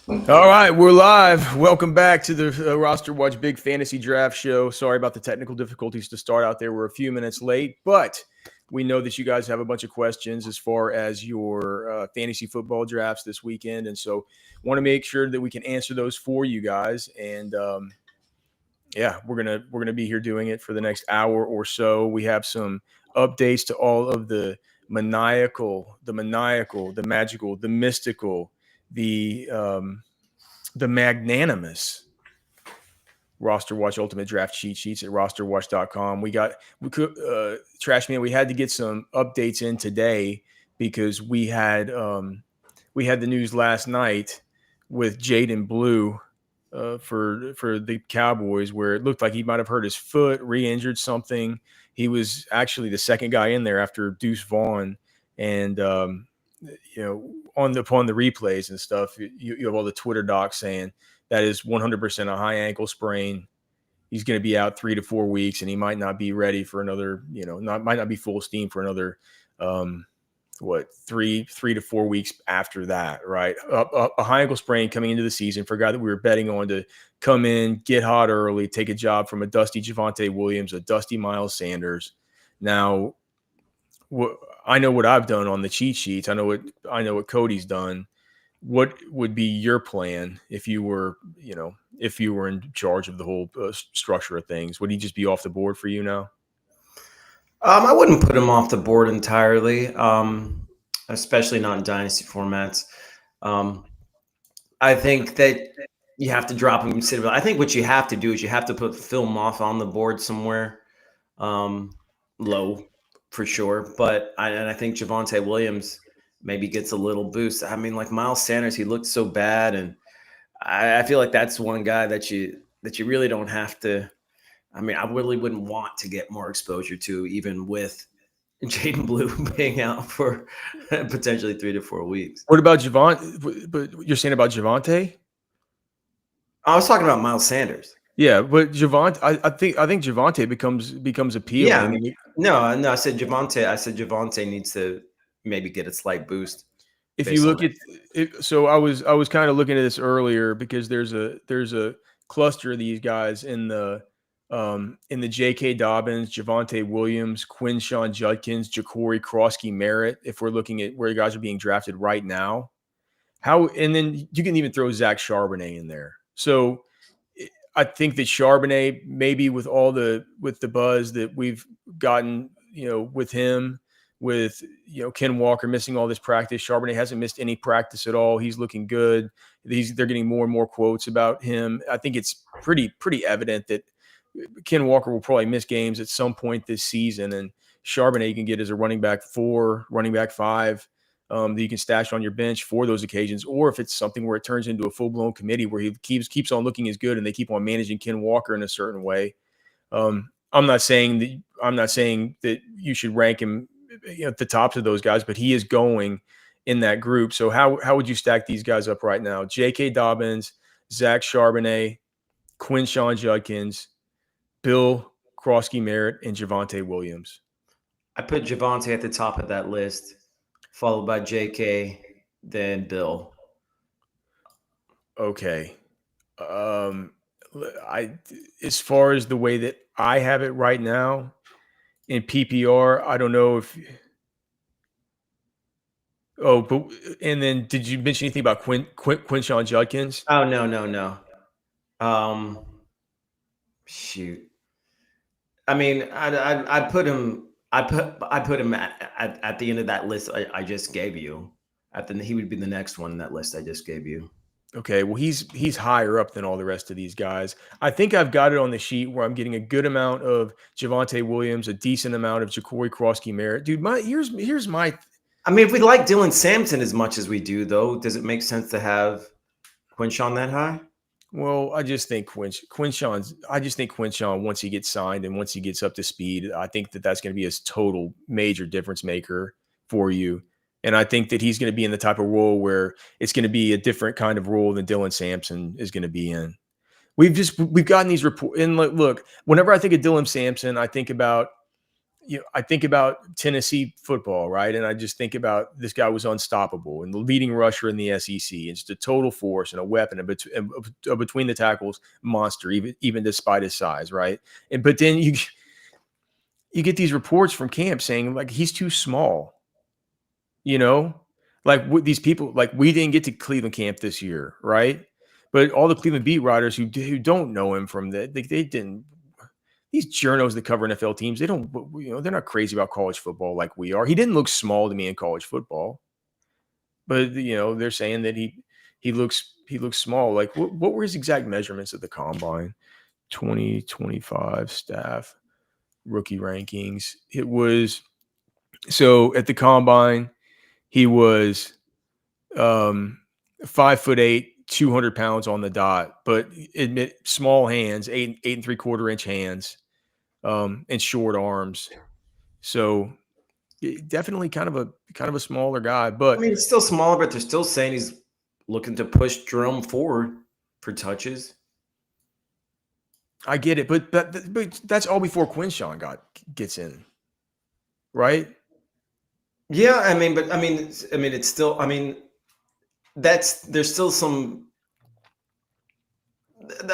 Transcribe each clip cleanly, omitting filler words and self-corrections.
All right, we're live. Welcome back to the RosterWatch Big Fantasy Draft Show. Sorry about the technical difficulties to start out there. We're a few minutes late, but we know that you guys have a bunch of questions as far as your fantasy football drafts this weekend, and so want to make sure that we can answer those for you guys. And we're gonna be here doing it for the next hour or so. We have some updates to all of the maniacal, the magical, the mystical, the magnanimous RosterWatch Ultimate Draft cheat sheets at RosterWatch.com. We could Trash Man. We had to get some updates in today because we had the news last night with Jaden Blue for the Cowboys, where it looked like he might have hurt his foot, re-injured something. He was actually the second guy in there after Deuce Vaughn, and upon the replays and stuff, you have all the Twitter docs saying that is 100% a high ankle sprain. He's going to be out 3 to 4 weeks, and he might not be ready for another, might not be full steam for another, 3 to 4 weeks after that, right? A high ankle sprain coming into the season for a guy that we were betting on to come in, get hot early, take a job from a dusty Javonte Williams, a dusty Miles Sanders. Now, I know what I've done on the cheat sheets. I know what Cody's done. What would be your plan if you were in charge of the whole structure of things? Would he just be off the board for you now? I wouldn't put him off the board entirely, especially not in dynasty formats. I think that you have to drop him considerably. I think what you have to do is you have to put film off on the board somewhere low for sure. But I think Javonte Williams maybe gets a little boost. I mean, like Miles Sanders, he looked so bad, and I feel like that's one guy that you really don't have to. I mean, I really wouldn't want to get more exposure to, even with Jaden Blue being out for potentially 3 to 4 weeks. What about Javonte? But you're saying about Javonte? I was talking about Miles Sanders. Yeah, but Javonte, I think Javonte becomes appealing. Yeah, no, I said Javonte. I said Javonte needs to maybe get a slight boost. If you look at it, so I was kind of looking at this earlier because there's a cluster of these guys in the J.K. Dobbins, Javonte Williams, Quinshawn Judkins, Ja'Cory Krosky Merritt. If we're looking at where guys are being drafted right now, and then you can even throw Zach Charbonnet in there. So I think that Charbonnet, maybe with the buzz that we've gotten, with him, with Ken Walker missing all this practice, Charbonnet hasn't missed any practice at all. He's looking good. They're getting more and more quotes about him. I think it's pretty evident that Ken Walker will probably miss games at some point this season, and Charbonnet you can get as a running back 4, running back 5 that you can stash on your bench for those occasions, or if it's something where it turns into a full-blown committee where he keeps on looking as good and they keep on managing Ken Walker in a certain way. I'm not saying that you should rank him at the tops of those guys, but he is going in that group. So how would you stack these guys up right now? J.K. Dobbins, Zach Charbonnet, Quinshawn Judkins, Bill Krosky Merritt, and Javonte Williams. I put Javonte at the top of that list, followed by J.K., then Bill. Okay. As far as the way that I have it right now in PPR, I don't know if. Oh, but and then did you mention anything about Quinshawn Judkins? Oh no. Shoot. I mean, I put him. I put him at the end of that list I just gave you. He would be the next one in that list I just gave you. Okay, well he's higher up than all the rest of these guys. I think I've got it on the sheet where I'm getting a good amount of Javonte Williams, a decent amount of Ja'Cory Krosky Merritt. Dude, here's my. I mean, if we like Dylan Sampson as much as we do, though, does it make sense to have Quinshawn that high? Well, I just think Quinshawn, once he gets signed and once he gets up to speed, I think that's going to be a total major difference maker for you. And I think that he's going to be in the type of role where it's going to be a different kind of role than Dylan Sampson is going to be in. We've gotten these reports. And look, whenever I think of Dylan Sampson, I think about, I think about Tennessee football, right? And I just think about this guy was unstoppable and the leading rusher in the SEC. It's just a total force and a weapon, a between the tackles monster, even despite his size, right? But then you get these reports from camp saying like he's too small. Like these people, like we didn't get to Cleveland camp this year, right? But all the Cleveland beat writers who don't know him from they didn't. These journos that cover NFL teams, they don't, they're not crazy about college football like we are. He didn't look small to me in college football, but they're saying that he looks small. Like what were his exact measurements at the combine? 2025 staff rookie rankings. It was so at the combine he was 5'8", 200 pounds on the dot, but admit small hands, 8.75 inch hands. And short arms. So definitely kind of a smaller guy, but I mean, it's still smaller, but they're still saying he's looking to push Jerome forward for touches. I get it, but that's all before Quinshawn gets in, right? Yeah, I mean, it's still. I mean, there's still some.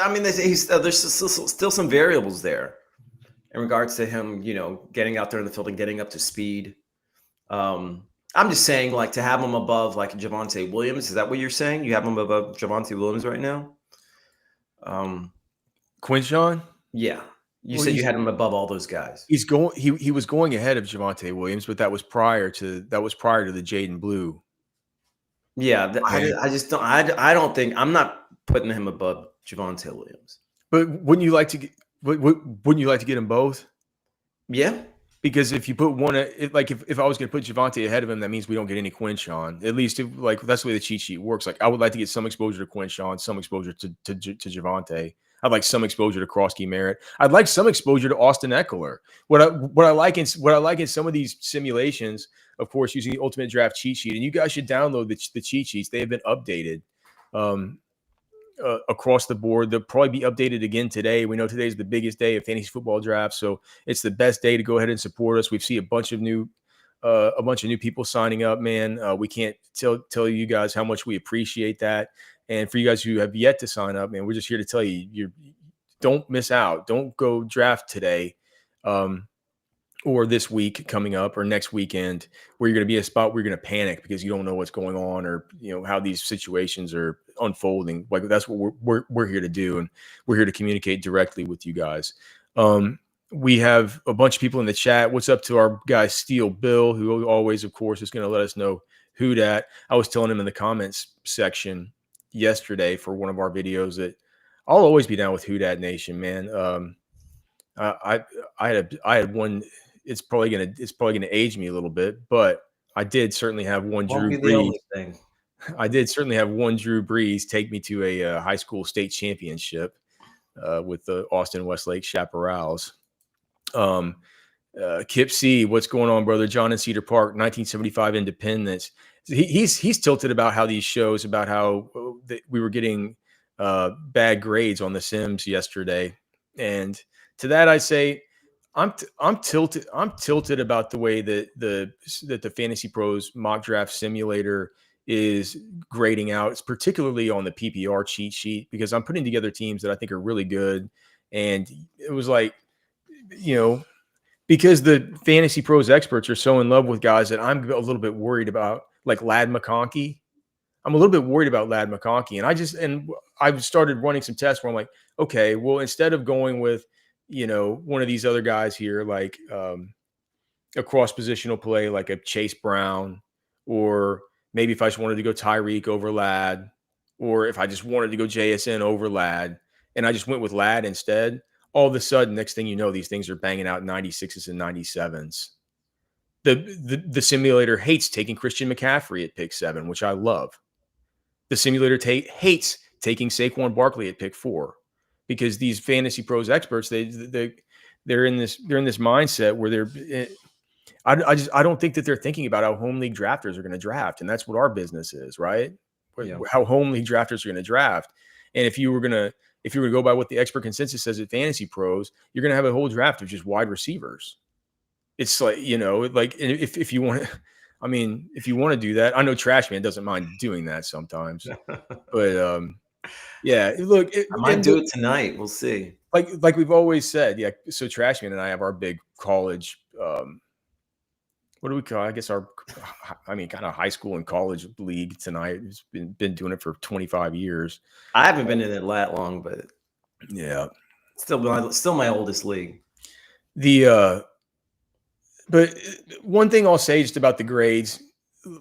I mean, there's still some variables there in regards to him, getting out there in the field and getting up to speed. I'm just saying, like, to have him above, like, Javonte Williams. Is that what you're saying? You have him above Javonte Williams right now? Quinshawn? Yeah. You said you had him above all those guys. He was going ahead of Javonte Williams, but that was prior to the Jaden Blue. Yeah, I just don't. I don't think I'm not putting him above Javonte Williams. But wouldn't you like to get them both? Yeah. Because if you put one, like if I was going to put Javonte ahead of him, that means we don't get any Quinshawn. At least, that's the way the cheat sheet works. Like I would like to get some exposure to Quinshawn, some exposure to Javonte. I'd like some exposure to Krosky Merritt. I'd like some exposure to Austin Eckler. What I like in some of these simulations, of course, using the Ultimate Draft cheat sheet, and you guys should download the cheat sheets. They have been updated. Across the board. They'll probably be updated again today. We know today's the biggest day of fantasy football draft, so it's the best day to go ahead and support us. We've seen a bunch of new people signing up, man. We can't tell you guys how much we appreciate that. And for you guys who have yet to sign up, man, we're just here to tell you don't miss out. Don't go draft today. Or this week coming up or next weekend where you're going to be in a spot where you're going to panic because you don't know what's going on or how these situations are unfolding. Like that's what we're here to do, and we're here to communicate directly with you guys. We have a bunch of people in the chat. What's up to our guy Steel Bill, who always, of course, is going to let us know who that. I was telling him in the comments section yesterday for one of our videos that I'll always be down with Who Dat Nation, man. I had one. It's probably gonna age me a little bit, but I did certainly have one Drew Brees. I did certainly have one Drew Brees take me to a high school state championship with the Austin Westlake Chaparrals. Kip C, what's going on, brother? John in Cedar Park, 1975 Independence. He's tilted about how these shows about how we were getting bad grades on the Sims yesterday, and to that I say I'm tilted about the way that the Fantasy Pros mock draft simulator is grading out. It's particularly on the PPR cheat sheet because I'm putting together teams that I think are really good, and it was like because the Fantasy Pros experts are so in love with guys that I'm a little bit worried about, like Ladd McConkey. I'm a little bit worried about Ladd McConkey, and I've started running some tests where I'm like, okay, well, instead of going with one of these other guys here, like a cross positional play, like a Chase Brown, or maybe if I just wanted to go Tyreek over Ladd, or if I just wanted to go JSN over Ladd, and I just went with Ladd instead, all of a sudden, next thing you know, these things are banging out 96s and 97s. The simulator hates taking Christian McCaffrey at pick 7, which I love. The simulator hates taking Saquon Barkley at pick 4. Because these Fantasy Pros experts, they're in this mindset where I don't think that they're thinking about how home league drafters are going to draft, and that's what our business is, right? Yeah. How home league drafters are going to draft, and if you were going to go by what the expert consensus says at Fantasy Pros, you're going to have a whole draft of just wide receivers. it's like, like if you want to, I mean, if you want to do that, I know Trash Man doesn't mind doing that sometimes, but yeah, look, I might do it tonight. We'll see. Like we've always said, yeah. So Trash Man and I have our big college, what do we call? I guess kind of high school and college league tonight. It's been doing it for 25 years. I haven't been in it that long, but yeah, still my oldest league. But one thing I'll say just about the grades,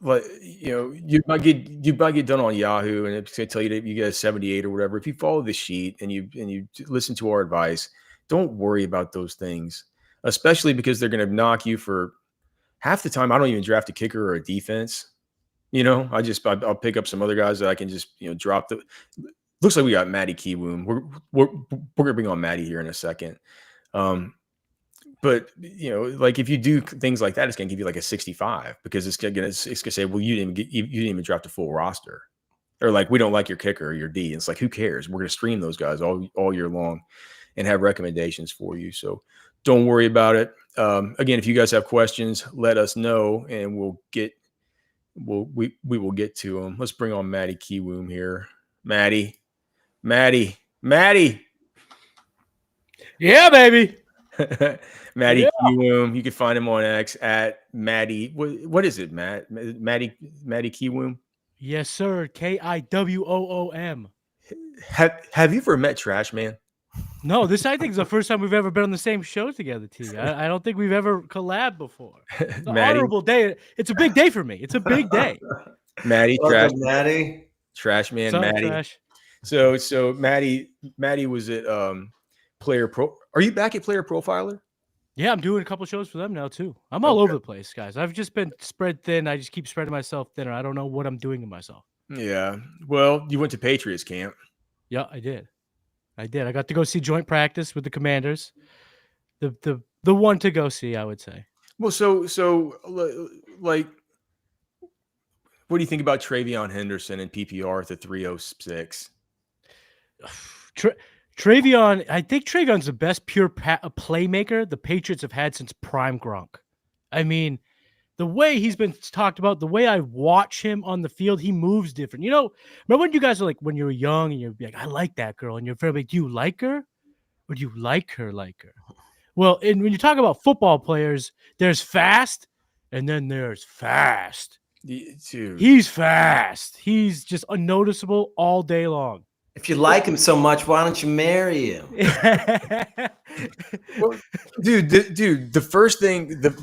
like you might get done on Yahoo and it's going to tell you that you get a 78 or whatever. If you follow the sheet and you listen to our advice, don't worry about those things, especially because they're going to knock you for half the time. I don't even draft a kicker or a defense. I'll pick up some other guys that I can just drop the. Looks like we got Matty Kiwoom. We're gonna bring on Matty here in a second. But like if you do things like that, it's gonna give you like a 65 because it's gonna say, well, you didn't even draft a full roster, or like we don't like your kicker or your D. And it's like, who cares? We're gonna stream those guys all year long and have recommendations for you. So don't worry about it. Again, if you guys have questions, let us know and we will get to them. Let's bring on Matty Kiwoom here. Matty. Yeah, baby. Matty Kiwoom. You can find him on X at Matty. What is it, Matt? Matty Kiwoom? Yes, sir. Kiwoom. Have you ever met Trash Man? No, this I think is the first time we've ever been on the same show together, T. I don't think we've ever collabed before. It's an honorable day. It's a big day for me. It's a big day. Matty, Welcome, Matty. Trash Man, What's up, Matty. Trash? So Matty was at Player Pro. Are you back at Player Profiler? Yeah, I'm doing a couple shows for them now too. I'm all over the place, guys. I've just been spread thin. I just keep spreading myself thinner. I don't know what I'm doing to myself. Yeah. Well, you went to Patriots camp. Yeah, I did. I got to go see joint practice with the Commanders. The one to go see, I would say. Well, so like, what do you think about Travion Henderson and PPR at the 306? Travion, I think Travion's the best pure playmaker the Patriots have had since prime Gronk. I mean, the way he's been talked about, the way I watch him on the field, he moves different. Remember when you guys are like, when you were young and you'd be like, I like that girl. And your friend like, do you like her? Or do you like her? Well, and when you talk about football players, there's fast and then there's fast. Dude. He's fast. He's just unnoticeable all day long. If you like him so much, why don't you marry him? Well, dude, the first thing that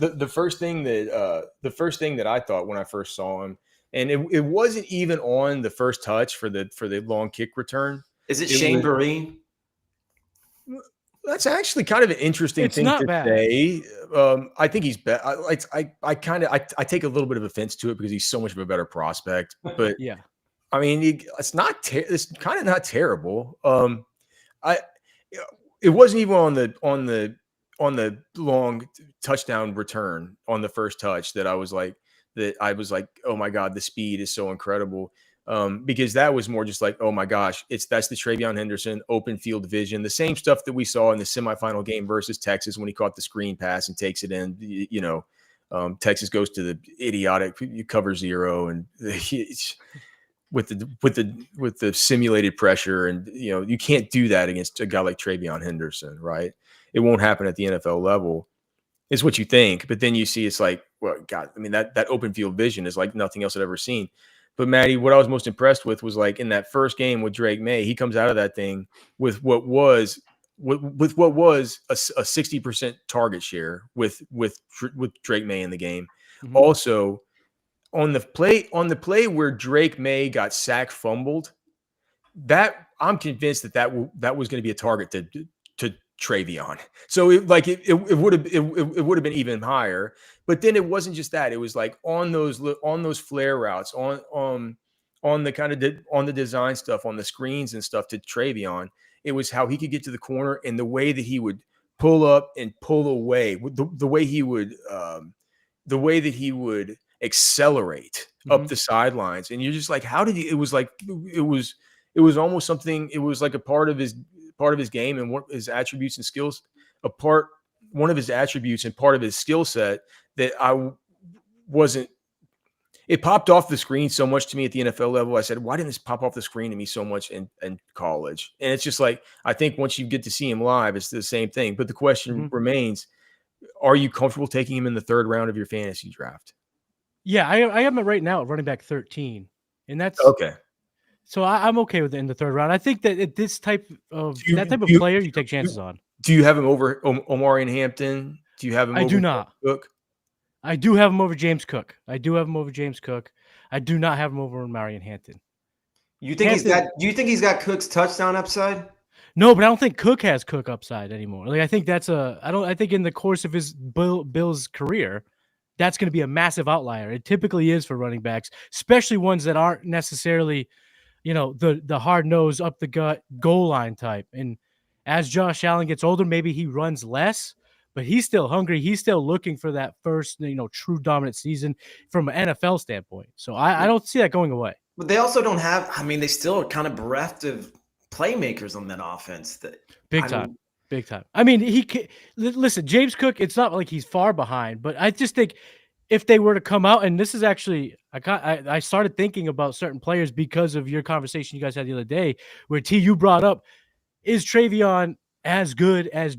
I thought when I first saw him, and it wasn't even on the first touch for the long kick return. Is it Shane Vereen? That's actually kind of an interesting thing to say. I think he's better. I take a little bit of offense to it because he's so much of a better prospect. But yeah. I mean, it's kind of not terrible. It wasn't even on the long touchdown return on the first touch that I was like, oh my God, the speed is so incredible. Because that was more just like, oh my gosh, that's the Travion Henderson open field vision, the same stuff that we saw in the semifinal game versus Texas when he caught the screen pass and takes it in. Texas goes to the idiotic cover zero and with the simulated pressure, and you can't do that against a guy like Travion Henderson, right? It won't happen at the NFL level. It's what you think, but then you see it's like, well, God, I mean that open field vision is like nothing else I've ever seen. But Matty, what I was most impressed with was like in that first game with Drake May, he comes out of that thing with what was a 60% target share with Drake May in the game. Mm-hmm. Also, on the play where Drake May got sack fumbled, that I'm convinced that was going to be a target to Travion. So it would have been even higher. But then it wasn't just that. It was like on those flare routes, on the kind of on the design stuff, on the screens and stuff to Travion. It was how he could get to the corner and the way that he would pull up and pull away, the way that he would accelerate up the sidelines. And you're just like, how did he? It was almost something. It was like a part of his game and what his attributes and skills, a part his attributes and part of his skill set that wasn't. It popped off the screen so much to me at the NFL level. I said, why didn't this pop off the screen to me so much in college? And it's just like, I think once you get to see him live, it's the same thing. But the question remains, are you comfortable taking him in the third round of your fantasy draft? Yeah, I am right now at running back 13. And that's okay. So I'm okay with it in the third round. I think that at this type of player, you take chances on. Do you have him over Omarion Hampton? Do you have him? I do not. Cook? I do have him over James Cook. I do not have him over Marion Hampton. You think he's got Cook's touchdown upside? No, but I don't think Cook has Cook upside anymore. Like I think I think in the course of his Bill's career, that's going to be a massive outlier. It typically is for running backs, especially ones that aren't necessarily, the hard nose up the gut goal line type. And as Josh Allen gets older, maybe he runs less, but he's still hungry. He's still looking for that first, true dominant season from an NFL standpoint. So I don't see that going away. But they also don't have. I mean, they still are kind of bereft of playmakers on that offense. Big time. I mean, listen, James Cook. It's not like he's far behind, but I just think if they were to come out, and this is actually, I started thinking about certain players because of your conversation you guys had the other day, where you brought up, is Travion as good as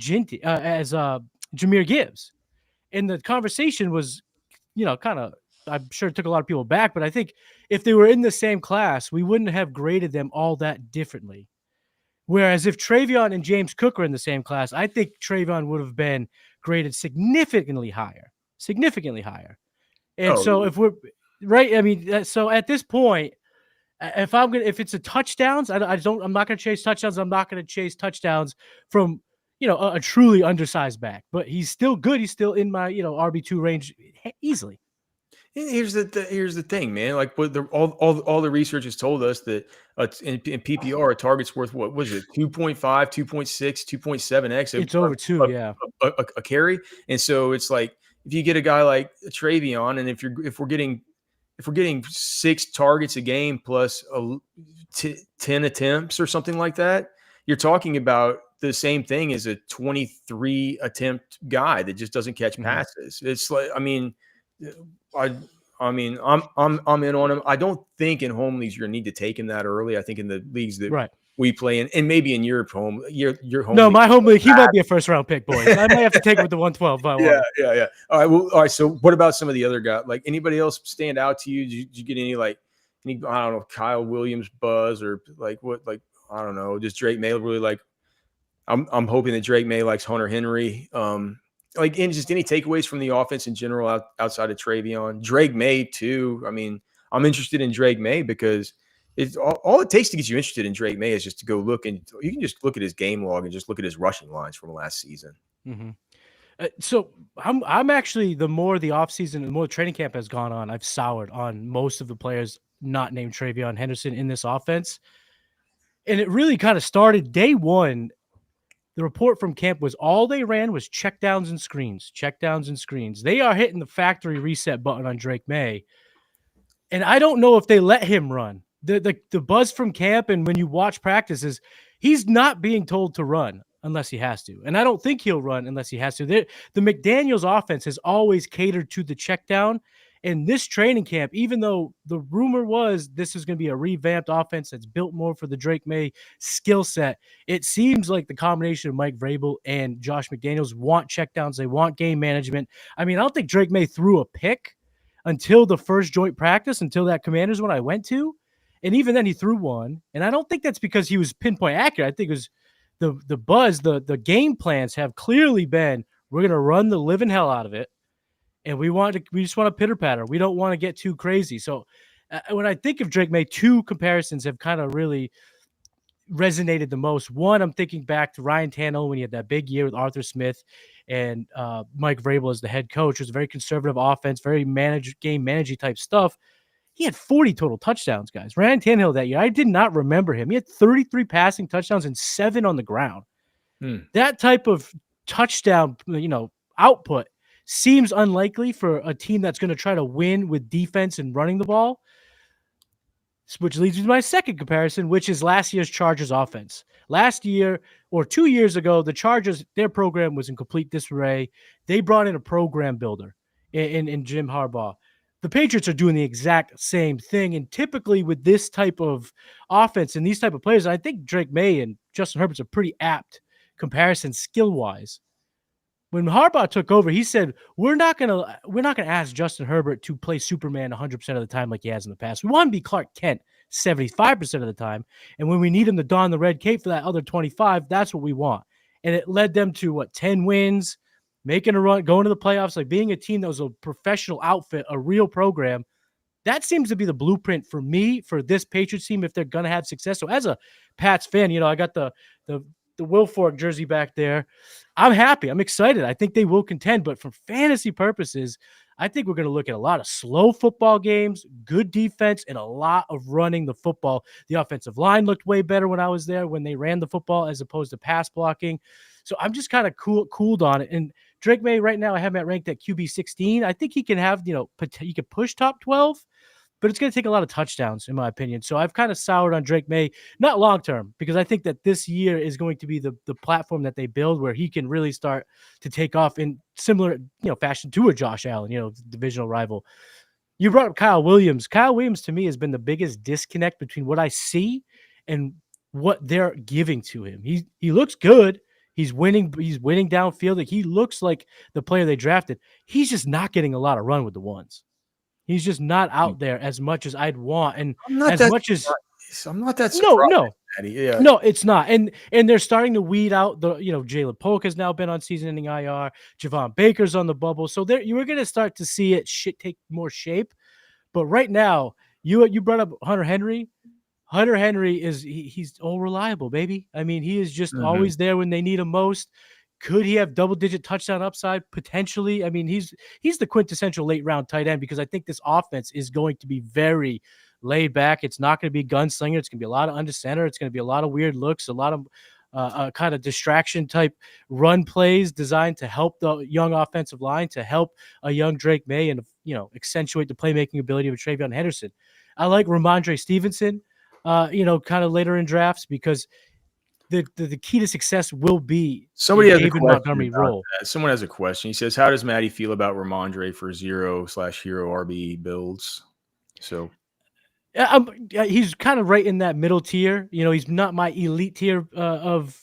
Jahmyr Gibbs? And the conversation was, kind of, I'm sure it took a lot of people back, but I think if they were in the same class, we wouldn't have graded them all that differently. Whereas if Travion and James Cook were in the same class, I think Travion would have been graded significantly higher. And so if we're right, I mean, so at this point, if it's a touchdowns, I'm not going to chase touchdowns. I'm not going to chase touchdowns from, a truly undersized back, but he's still good. He's still in my, RB2 range easily. Here's the thing, man. Like what all the research has told us that in PPR, a target's worth, what was it, 2.5, 2.6, 2.7x. It's over 2, a carry. And so it's like if you get a guy like Travion, and if we're getting 6 targets a game plus 10 attempts or something like that, you're talking about the same thing as a 23 attempt guy that just doesn't catch passes. It's like, I mean, I'm in on him. I don't think in home leagues you're gonna need to take him that early. I think in the leagues that we play in, and maybe in your home No, league, my home league, he might be a first round pick, boys. I might have to take him with the 112. Yeah. All right. So what about some of the other guys? Like anybody else stand out to you? Did you get any I don't know, Kyle Williams buzz, or like what? Like I don't know, just Drake May really like. I'm hoping that Drake May likes Hunter Henry. Like, and just any takeaways from the offense in general outside of Travion. Drake May too. I mean, I'm interested in Drake May because it's all it takes to get you interested in Drake May is just to go look, and you can just look at his game log and just look at his rushing lines from last season. So I'm actually, the more the offseason, the more training camp has gone on, I've soured on most of the players not named Travion Henderson in this offense. And it really kind of started day one. The report from camp was all they ran was checkdowns and screens. They are hitting the factory reset button on Drake May. And I don't know if they let him run. The buzz from camp and when you watch practices, he's not being told to run unless he has to. And I don't think he'll run unless he has to. The McDaniels offense has always catered to the check down. And this training camp, even though the rumor was this is going to be a revamped offense that's built more for the Drake May skill set, it seems like the combination of Mike Vrabel and Josh McDaniels want checkdowns. They want game management. I mean, I don't think Drake May threw a pick until the first joint practice, until that Commanders one I went to. And even then he threw one. And I don't think that's because he was pinpoint accurate. I think it was the buzz, the game plans have clearly been, we're going to run the living hell out of it. And we just want to pitter patter. We don't want to get too crazy. So when I think of Drake May, 2 comparisons have kind of really resonated the most. One, I'm thinking back to Ryan Tannehill when he had that big year with Arthur Smith and Mike Vrabel as the head coach. It was a very conservative offense, very game managing type stuff. He had 40 total touchdowns, guys. Ryan Tannehill that year, I did not remember him. He had 33 passing touchdowns and 7 on the ground. That type of touchdown, output seems unlikely for a team that's going to try to win with defense and running the ball. which leads me to my second comparison, which is last year's Chargers offense. Last year or 2 years ago, the Chargers, their program was in complete disarray. They brought in a program builder in Jim Harbaugh. The Patriots are doing the exact same thing. And typically with this type of offense and these type of players, I think Drake May and Justin Herbert's a pretty apt comparison skill-wise. When Harbaugh took over, he said, we're not gonna ask Justin Herbert to play Superman 100% of the time like he has in the past. We want him to be Clark Kent 75% of the time. And when we need him to don the red cape for that other 25, that's what we want. And it led them to 10 wins, making a run, going to the playoffs, like being a team that was a professional outfit, a real program. That seems to be the blueprint for me, for this Patriots team, if they're going to have success. So as a Pats fan, I got the Will Fork jersey back there. I'm happy. I'm excited. I think they will contend. But for fantasy purposes, I think we're going to look at a lot of slow football games, good defense, and a lot of running the football. The offensive line looked way better when I was there, when they ran the football as opposed to pass blocking. So I'm just kind of cooled on it. And Drake May right now, I have him ranked at QB 16. I think he can have, he could push top 12. But it's going to take a lot of touchdowns, in my opinion. So I've kind of soured on Drake May, not long-term, because I think that this year is going to be the platform that they build where he can really start to take off in similar, fashion to a Josh Allen, divisional rival. You brought up Kyle Williams. Kyle Williams, to me, has been the biggest disconnect between what I see and what they're giving to him. He looks good. He's winning downfield. Like, he looks like the player they drafted. He's just not getting a lot of run with the ones. He's just not out there as much as I'd want. And I'm not that surprised. No. Matty. Yeah. No, it's not. And they're starting to weed out Jalen Polk has now been on season-ending IR. Javon Baker's on the bubble. So you were going to start to see it take more shape. But right now, you brought up Hunter Henry. Hunter Henry he's all reliable, baby. I mean, he is just always there when they need him most. Could he have double-digit touchdown upside? Potentially. I mean, he's the quintessential late-round tight end, because I think this offense is going to be very laid back. It's not going to be gunslinger. It's going to be a lot of under center. It's going to be a lot of weird looks, a lot of kind of distraction-type run plays designed to help the young offensive line, to help a young Drake May and, accentuate the playmaking ability of TreVeyon Henderson. I like Ramondre Stevenson, kind of later in drafts, because the key to success will be somebody has David Montgomery role. Someone has a question. He says, how does Matty feel about Ramondre for 0/hero RB builds? So he's kind of right in that middle tier. He's not my elite tier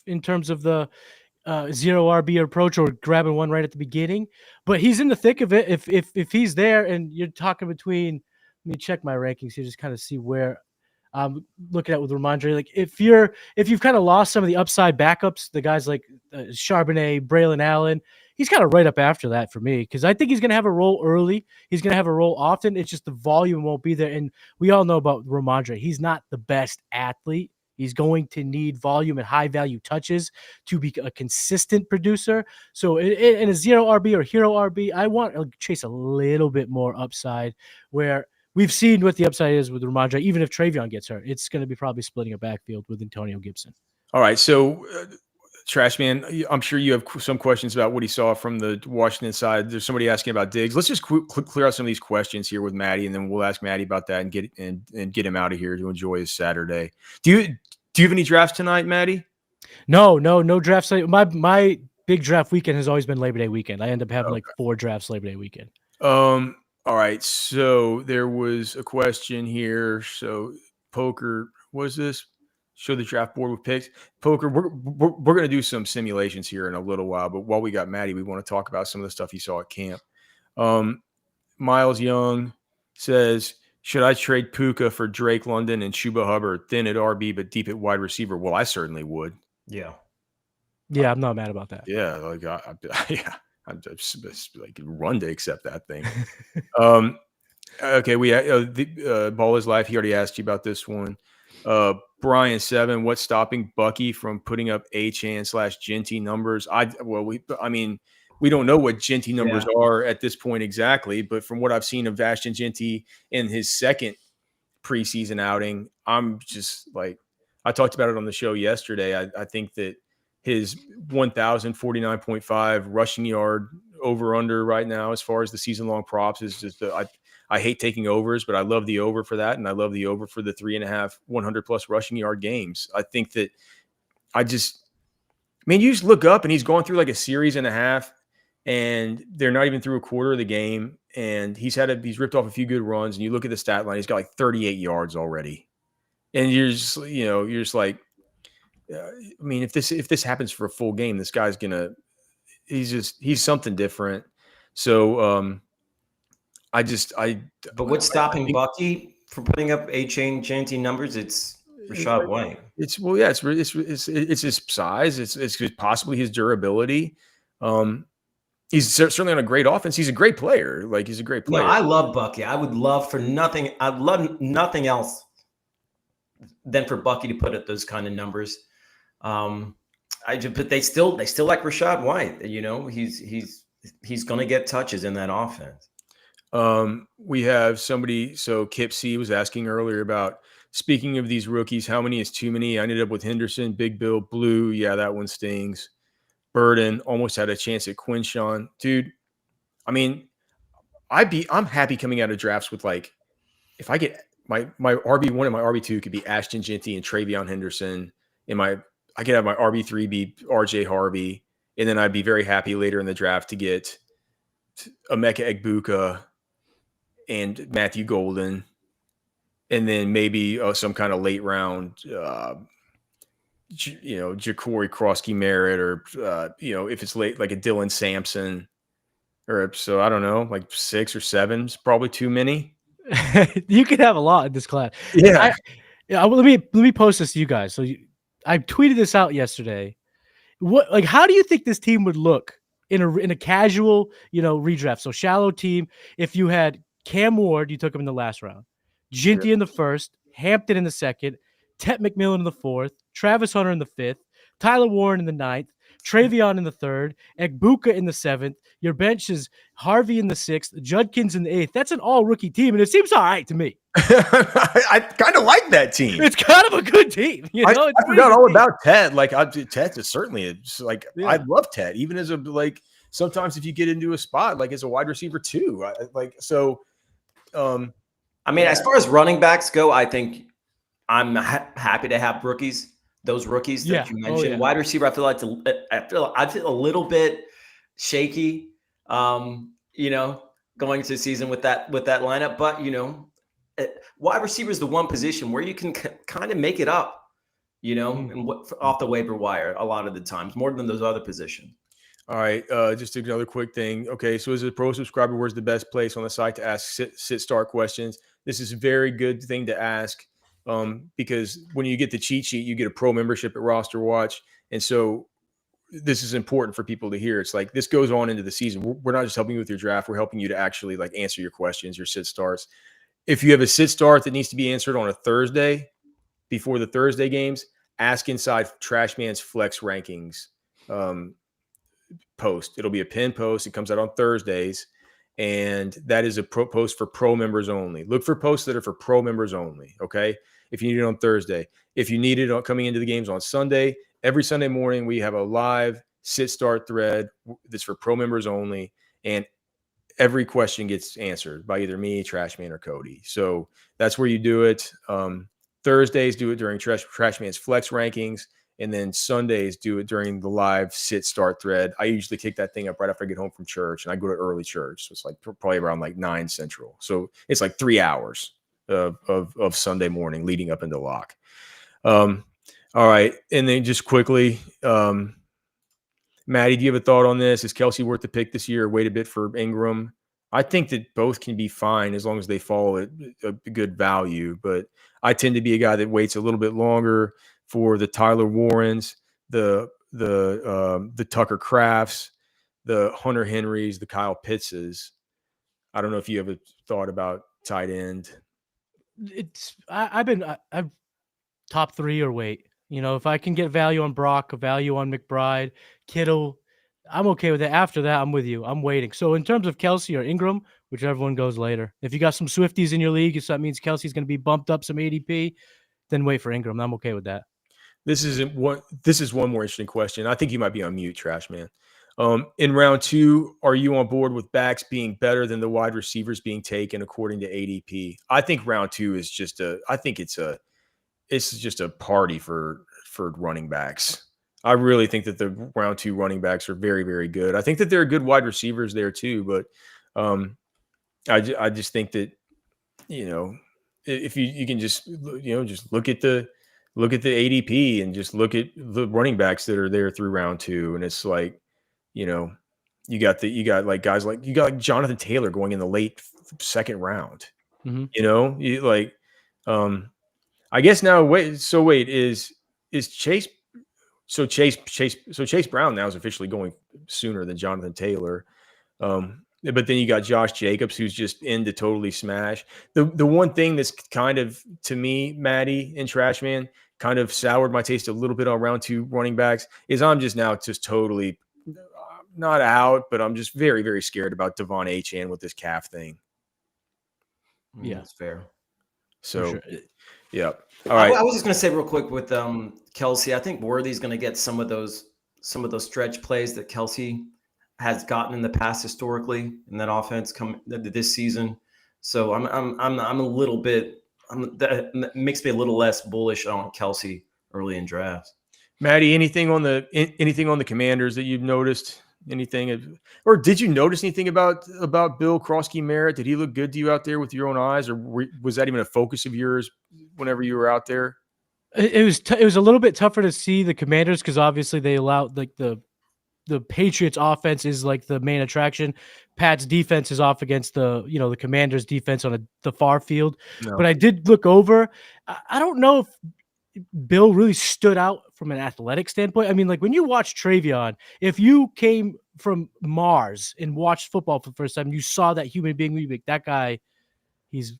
in terms of the 0 RB approach or grabbing one right at the beginning, but he's in the thick of it. If he's there, and you're talking between, let me check my rankings here, just kind of see where I'm looking at with Ramondre. Like, if you've kind of lost some of the upside backups, the guys like Charbonnet, Braylon Allen, he's kind of right up after that for me, because I think he's going to have a role early. He's going to have a role often. It's just the volume won't be there. And we all know about Ramondre. He's not the best athlete. He's going to need volume and high-value touches to be a consistent producer. So in a 0 RB or hero RB, I want to chase a little bit more upside, where we've seen what the upside is with Ramondre. Even if TreVeyon gets hurt, it's going to be probably splitting a backfield with Antonio Gibson. All right, so Trashman, I'm sure you have some questions about what he saw from the Washington side. There's somebody asking about Diggs. Let's just clear out some of these questions here with Matty, and then we'll ask Matty about that and get him out of here to enjoy his Saturday. Do you have any drafts tonight, Matty? No drafts. My big draft weekend has always been Labor Day weekend. I end up having like 4 drafts Labor Day weekend. All right, so there was a question here. So Poker, was this? Show the draft board with picks. Poker, we're going to do some simulations here in a little while, but while we got Matty, we want to talk about some of the stuff he saw at camp. Miles Young says, should I trade Puka for Drake London and Chuba Hubbard, thin at RB but deep at wide receiver? Well, I certainly would. Yeah, I'm not mad about that. Yeah, like I'm just like run to accept that thing. Okay, we the ball is life. He already asked you about this one. Brian 7, what's stopping Bucky from putting up Achane/Genty numbers? We don't know what Genty numbers are at this point exactly, but from what I've seen of Ashton Genty in his second preseason outing, I'm just like, I talked about it on the show yesterday. I think that his 1,049.5 rushing yard over under right now, as far as the season long props, is just I hate taking overs, but I love the over for that. And I love the over for the 3.5, 100+ rushing yard games. I think that you just look up and he's going through like a series and a half and they're not even through a quarter of the game. And he's ripped off a few good runs. And you look at the stat line, he's got like 38 yards already. And you're just like, if this happens for a full game, this guy's he's something different. So, But what's stopping Bucky from putting up A-Chain numbers? It's Rachaad White. It's his size. It's possibly his durability. He's certainly on a great offense. He's a great player. Like he's a great player. No, I love Bucky. I would love nothing else than for Bucky to put up those kind of numbers. But they still like Rachaad White. He's going to get touches in that offense. We have somebody. So Kip C was asking earlier about, speaking of these rookies, how many is too many? I ended up with Henderson, Big Bill, Blue. Yeah, that one stings. Burden almost had a chance at Quinshawn. Dude, I'm happy coming out of drafts with, like, if I get my RB1 and my RB2 could be Ashton Genty and Travion Henderson. I could have my RB3 be RJ Harvey. And then I'd be very happy later in the draft to get Emeka Egbuka and Matthew Golden. And then maybe some kind of late round, Ja'Cory Krosky Merritt, or, if it's late, like a Dylan Sampson, so I don't know, like 6 or 7 is probably too many. You could have a lot in this class. Yeah. Let me post this to you guys. So I tweeted this out yesterday. How do you think this team would look in a casual, redraft? So shallow team. If you had Cam Ward, you took him in the last round, Ginty in the first, Hampton in the second, Tet McMillan in the fourth, Travis Hunter in the fifth, Tyler Warren in the ninth, Travion in the third, Egbuka in the seventh. Your bench is Harvey in the sixth, Judkins in the eighth. That's an all-rookie team, and it seems all right to me. I kind of like that team. It's kind of a good team. I forgot all about Ted. Like, Ted is certainly I love Ted, even as sometimes if you get into a spot, like as a wide receiver too. As far as running backs go, I think I'm happy to have rookies. Those rookies that you mentioned. Wide receiver, I feel a little bit shaky, going into the season with that lineup. But wide receiver is the one position where you can kind of make it up, and off the waiver wire a lot of the times, more than those other positions. All right, just another quick thing. Okay, so as a pro subscriber, where's the best place on the site to ask sit-start questions? This is a very good thing to ask. Because when you get the cheat sheet, you get a pro membership at RosterWatch. And so this is important for people to hear. It's like, this goes on into the season. We're not just helping you with your draft. We're helping you to actually like answer your questions, your sit starts. If you have a sit start that needs to be answered on a Thursday before the Thursday games, ask inside Trash Man's Flex Rankings post. It'll be a pinned post. It comes out on Thursdays. And that is a post for pro members only. Look for posts that are for pro members only. Okay. If you need it on Thursday, if you need it coming into the games on Sunday, every Sunday morning, we have a live sit start thread that's for pro members only. And every question gets answered by either me, Trashman, or Cody. So that's where you do it. Thursdays, do it during Trashman's Flex Rankings. And then Sundays, do it during the live sit start thread. I usually kick that thing up right after I get home from church, and I go to early church. So it's like probably around like 9 Central. So it's like 3 hours of Sunday morning leading up into lock. All right. And then just quickly, Matty, do you have a thought on this? Is Kelsey worth the pick this year or wait a bit for Ingram? I think that both can be fine as long as they fall at a good value. But I tend to be a guy that waits a little bit longer for the Tyler Warrens, the Tucker Crafts, the Hunter Henrys, the Kyle Pittses. I don't know if you have a thought about tight end. I've top 3 or wait. If I can get value on Brock, a value on McBride, Kittle, I'm okay with that. After that, I'm with you. I'm waiting. So in terms of Kelsey or Ingram, whichever one goes later. If you got some Swifties in your league, so that means Kelsey's going to be bumped up some ADP, then wait for Ingram. I'm okay with that. This is one more interesting question. I think you might be on mute, Trash Man. In round 2, are you on board with backs being better than the wide receivers being taken according to ADP? I think round 2 is just it's just a party for running backs. I really think that the round 2 running backs are very, very good. I think that there are good wide receivers there too, but I just think that, if you can just, just look at the ADP and just look at the running backs that are there through round 2. And it's like, you got like guys like Jonathan Taylor going in the late second round, you like, I guess now wait, is Chase Chase Brown now is officially going sooner than Jonathan Taylor. But then you got Josh Jacobs, who's just in to totally smash. The one thing that's kind of, to me, Matty and Trash Man, kind of soured my taste a little bit on round 2 running backs is I'm just now just totally not out, but I'm just very, very scared about Devon Achane with this calf thing. Yeah, that's fair. So, sure. Yeah. All right. I was just going to say real quick with Kelsey, I think Worthy's going to get some of those stretch plays that Kelsey has gotten in the past historically in that offense this season. So I'm a little bit, that makes me a little less bullish on Kelsey early in drafts. Matty, anything on the Commanders that you've noticed? Anything, or did you notice anything about Bill Krosky-Merritt? Did he look good to you out there with your own eyes, or was that even a focus of yours whenever you were out there? It was a little bit tougher to see the Commanders because obviously they allowed like the Patriots offense is like the main attraction. Pat's defense is off against the Commanders defense on the far field. No. But I did look over. I don't know if Bill really stood out from an athletic standpoint. I mean, like when you watch Travion, if you came from Mars and watched football for the first time, you saw that human being. Like, that guy, he's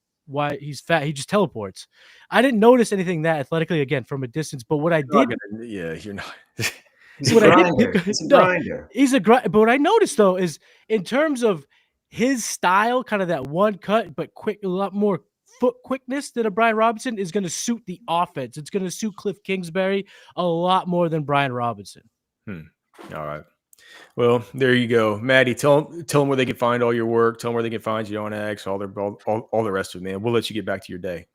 fat. He just teleports. I didn't notice anything that athletically again from a distance, but what I did, you're not. He's a grinder. He's a grinder. But what I noticed though is in terms of his style, kind of that one cut, but quick, a lot more foot quickness than a Brian Robinson is going to suit the offense. It's going to suit Cliff Kingsbury a lot more than Brian Robinson. All right. Well, there you go. Matty, tell them where they can find all your work. Tell them where they can find you on X, all the rest of it, man. We'll let you get back to your day.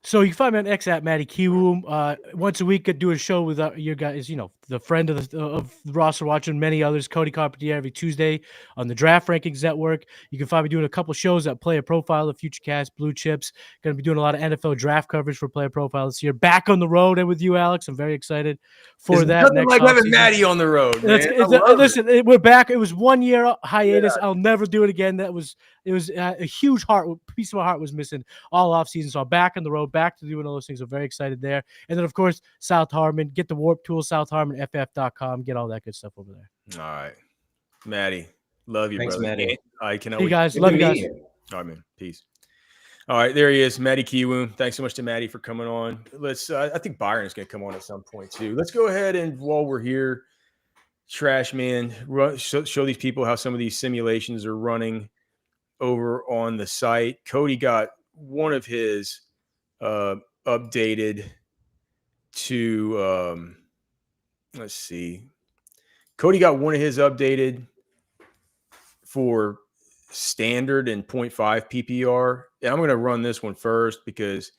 So you can find me on X at Matty Kiwoom. Once a week, I do a show with your guys, the friend of the Roster Watch and many others, Cody Carpentier, every Tuesday on the Draft Rankings Network. You can find me doing a couple shows at Player Profile, the Futurecast, Blue Chips. Going to be doing a lot of NFL draft coverage for Player Profile this year. Back on the road and with you, Alex. I'm very excited for that. Nothing like having Matty on the road, man. Listen, we're back. It was 1 year hiatus. Yeah. I'll never do it again. It was a huge piece of my heart was missing all offseason. So I'm back on the road, back to doing all those things. I'm very excited there. And then, of course, South Harmon. Get the Warp Tool, South Harmon, FF.com. Get all that good stuff over there. All right. Matty, love you, Thanks, brother. Matty. I can always. Hey, guys. Love you guys. All right, man. Peace. All right, there he is, Matty Kiwoom. Thanks so much to Matty for coming on. Let's. I think Byron is going to come on at some point, too. Let's go ahead and, while we're here, Trash Man, show these people how some of these simulations are running over on the site. Cody got one of his updated to let's see. Cody got one of his updated for standard and 0.5 PPR. And I'm going to run this one first because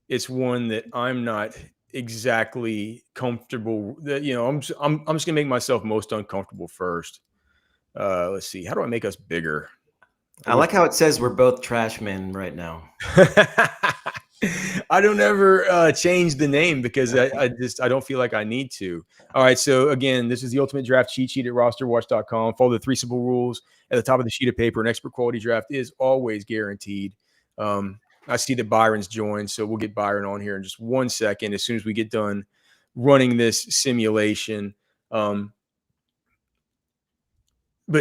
it's one that I'm not exactly comfortable that, I'm just going to make myself most uncomfortable first. Let's see. How do I make us bigger? I like how it says we're both trash men right now. I don't ever change the name because I don't feel like I need to. All right. So again, this is the ultimate draft cheat sheet at RosterWatch.com. Follow the 3 simple rules at the top of the sheet of paper. An expert quality draft is always guaranteed. I see that Byron's joined, so we'll get Byron on here in just 1 second as soon as we get done running this simulation. But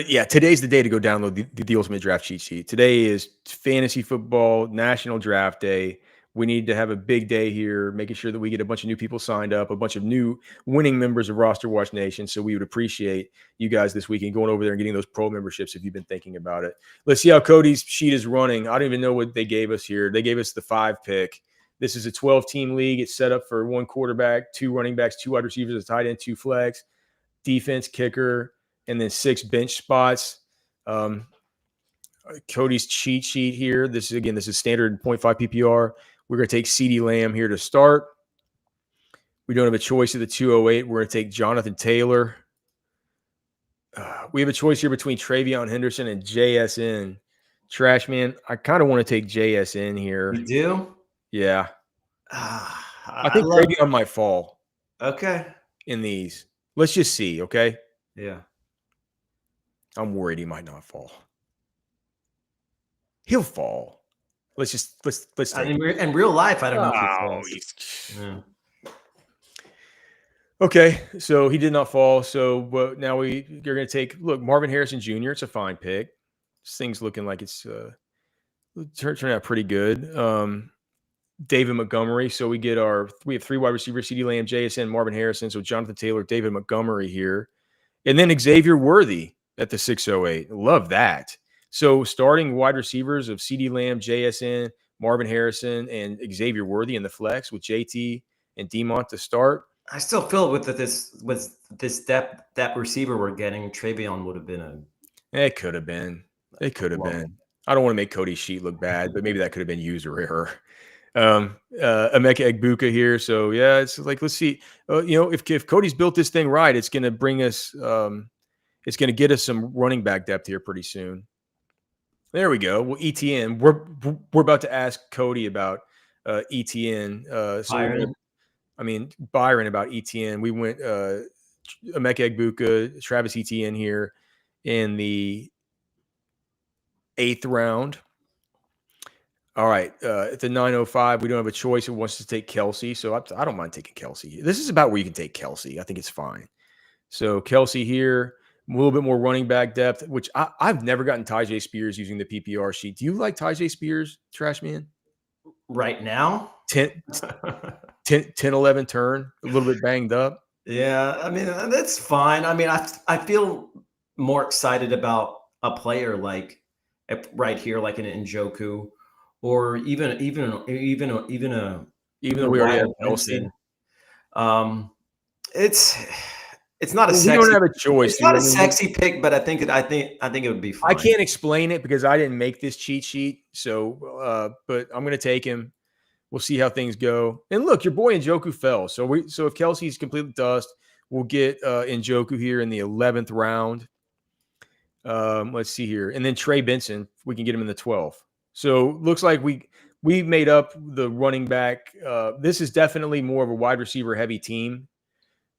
yeah, today's the day to go download the ultimate draft cheat sheet. Today is fantasy football national draft day. We need to have a big day here, making sure that we get a bunch of new people signed up, a bunch of new winning members of Roster Watch Nation. So we would appreciate you guys this weekend going over there and getting those pro memberships if you've been thinking about it. Let's see how Cody's sheet is running. I don't even know what they gave us here. They gave us the 5 pick. This is a 12-team league. It's set up for 1 quarterback, 2 running backs, 2 wide receivers, a tight end, 2 flex, defense, kicker, and then 6 bench spots. Cody's cheat sheet here. This is standard 0.5 PPR. We're going to take CeeDee Lamb here to start. We don't have a choice at the 208. We're going to take Jonathan Taylor. We have a choice here between Travion Henderson and JSN. Trash man, I kind of want to take JSN here. You do? Yeah. I think love Travion might fall. Okay. In these. Let's just see, okay? Yeah. I'm worried he might not fall. He'll fall. Let's take in real life, I don't know if he falls. Yeah. Okay, so he did not fall. So now you're going to take Marvin Harrison Jr. It's a fine pick. This thing's looking like it's turned out pretty good. David Montgomery. So we have 3 wide receivers: CeeDee Lamb, JSN, Marvin Harrison. So Jonathan Taylor, David Montgomery here, and then Xavier Worthy at the 608. Love that. So starting wide receivers of CeeDee Lamb, JSN, Marvin Harrison, and Xavier Worthy in the flex with JT and Demont to start. I still feel with this depth receiver we're getting, Travion would have been It could have been. It could have been. I don't want to make Cody's sheet look bad, but maybe that could have been used or error. Emeka Egbuka here. So yeah, it's like, let's see. If Cody's built this thing right, it's going to bring us. It's going to get us some running back depth here pretty soon. There we go. Well, ETN. We're about to ask Cody about ETN. Byron about ETN. We went Emeka Egbuka, Travis Etienne here in the 8th round. All right. At the 905, we don't have a choice. Who wants to take Kelsey? So I don't mind taking Kelsey. This is about where you can take Kelsey. I think it's fine. So Kelsey here, a little bit more running back depth, which I've never gotten Tyjae Spears using the PPR sheet. Do you like Tyjae Spears, Trash Man? Right now? 10, 11 turn, a little bit banged up. Yeah, I mean, that's fine. I mean, I feel more excited about a player like right here, like an Njoku, or even though we already have Kelsey. It's not a sexy. We don't have a choice. It's not a sexy pick, but I think it would be fine. I can't explain it because I didn't make this cheat sheet. So, but I'm going to take him. We'll see how things go. And look, your boy Njoku fell. So if Kelsey's completely dust, we'll get Njoku here in the 11th round. Let's see here. And then Trey Benson, we can get him in the 12th. So looks like we made up the running back. This is definitely more of a wide receiver heavy team,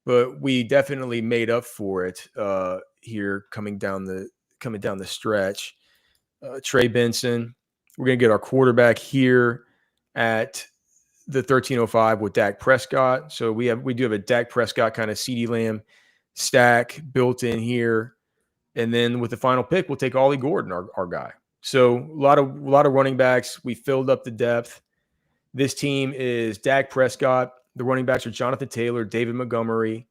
but we definitely made up for it here coming down the stretch. Trey Benson, we're going to get our quarterback here at the 1305 with Dak Prescott. So we do have a Dak Prescott kind of CeeDee Lamb stack built in here. And then with the final pick, we'll take Ollie Gordon, our guy. So a lot of running backs. We filled up the depth. This team is Dak Prescott. The running backs are Jonathan Taylor, David Montgomery,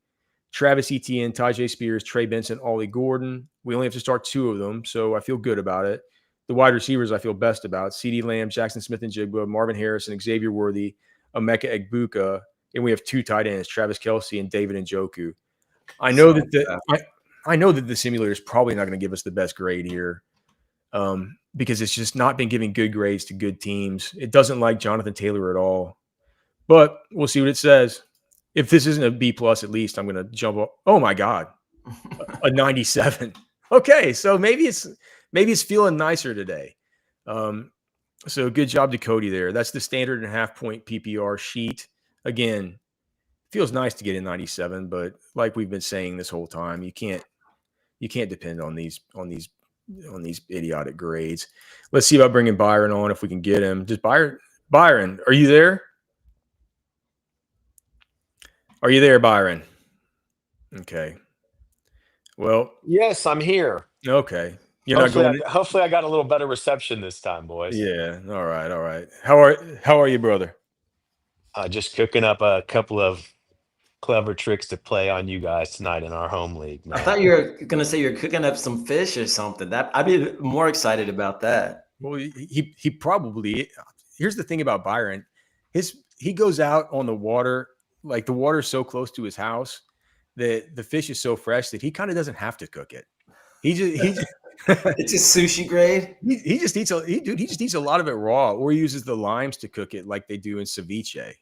Travis Etienne, Tyjae Spears, Trey Benson, Ollie Gordon. We only have to start 2 of them, so I feel good about it. The wide receivers I feel best about: CeeDee Lamb, Jackson Smith-Njigba, Marvin Harrison, Xavier Worthy, Emeka Egbuka, and we have 2 tight ends: Travis Kelce and David Njoku. I know that the simulator is probably not going to give us the best grade here because it's just not been giving good grades to good teams. It doesn't like Jonathan Taylor at all, but we'll see what it says. If this isn't a B+, at least I'm going to jump up. Oh my God, a 97. Okay, so maybe it's feeling nicer today. So good job to Cody there. That's the standard and half point PPR sheet. Again, feels nice to get a 97, but like we've been saying this whole time, you can't depend on these idiotic grades. Let's see about bringing Byron on if we can get him. Just Byron, are you there? Are you there, Byron? Okay. Well, yes, I'm here. Okay. Hopefully I got a little better reception this time, boys. Yeah. All right. How are you, brother? Just cooking up a couple of clever tricks to play on you guys tonight in our home league, man. I thought you were going to say you're cooking up some fish or something. I'd be more excited about that. Well, he probably. Here's the thing about Byron. He goes out on the water, like the water's so close to his house that the fish is so fresh that he kind of doesn't have to cook it. He just It's just sushi grade. he just eats he just eats a lot of it raw, or he uses the limes to cook it like they do in ceviche.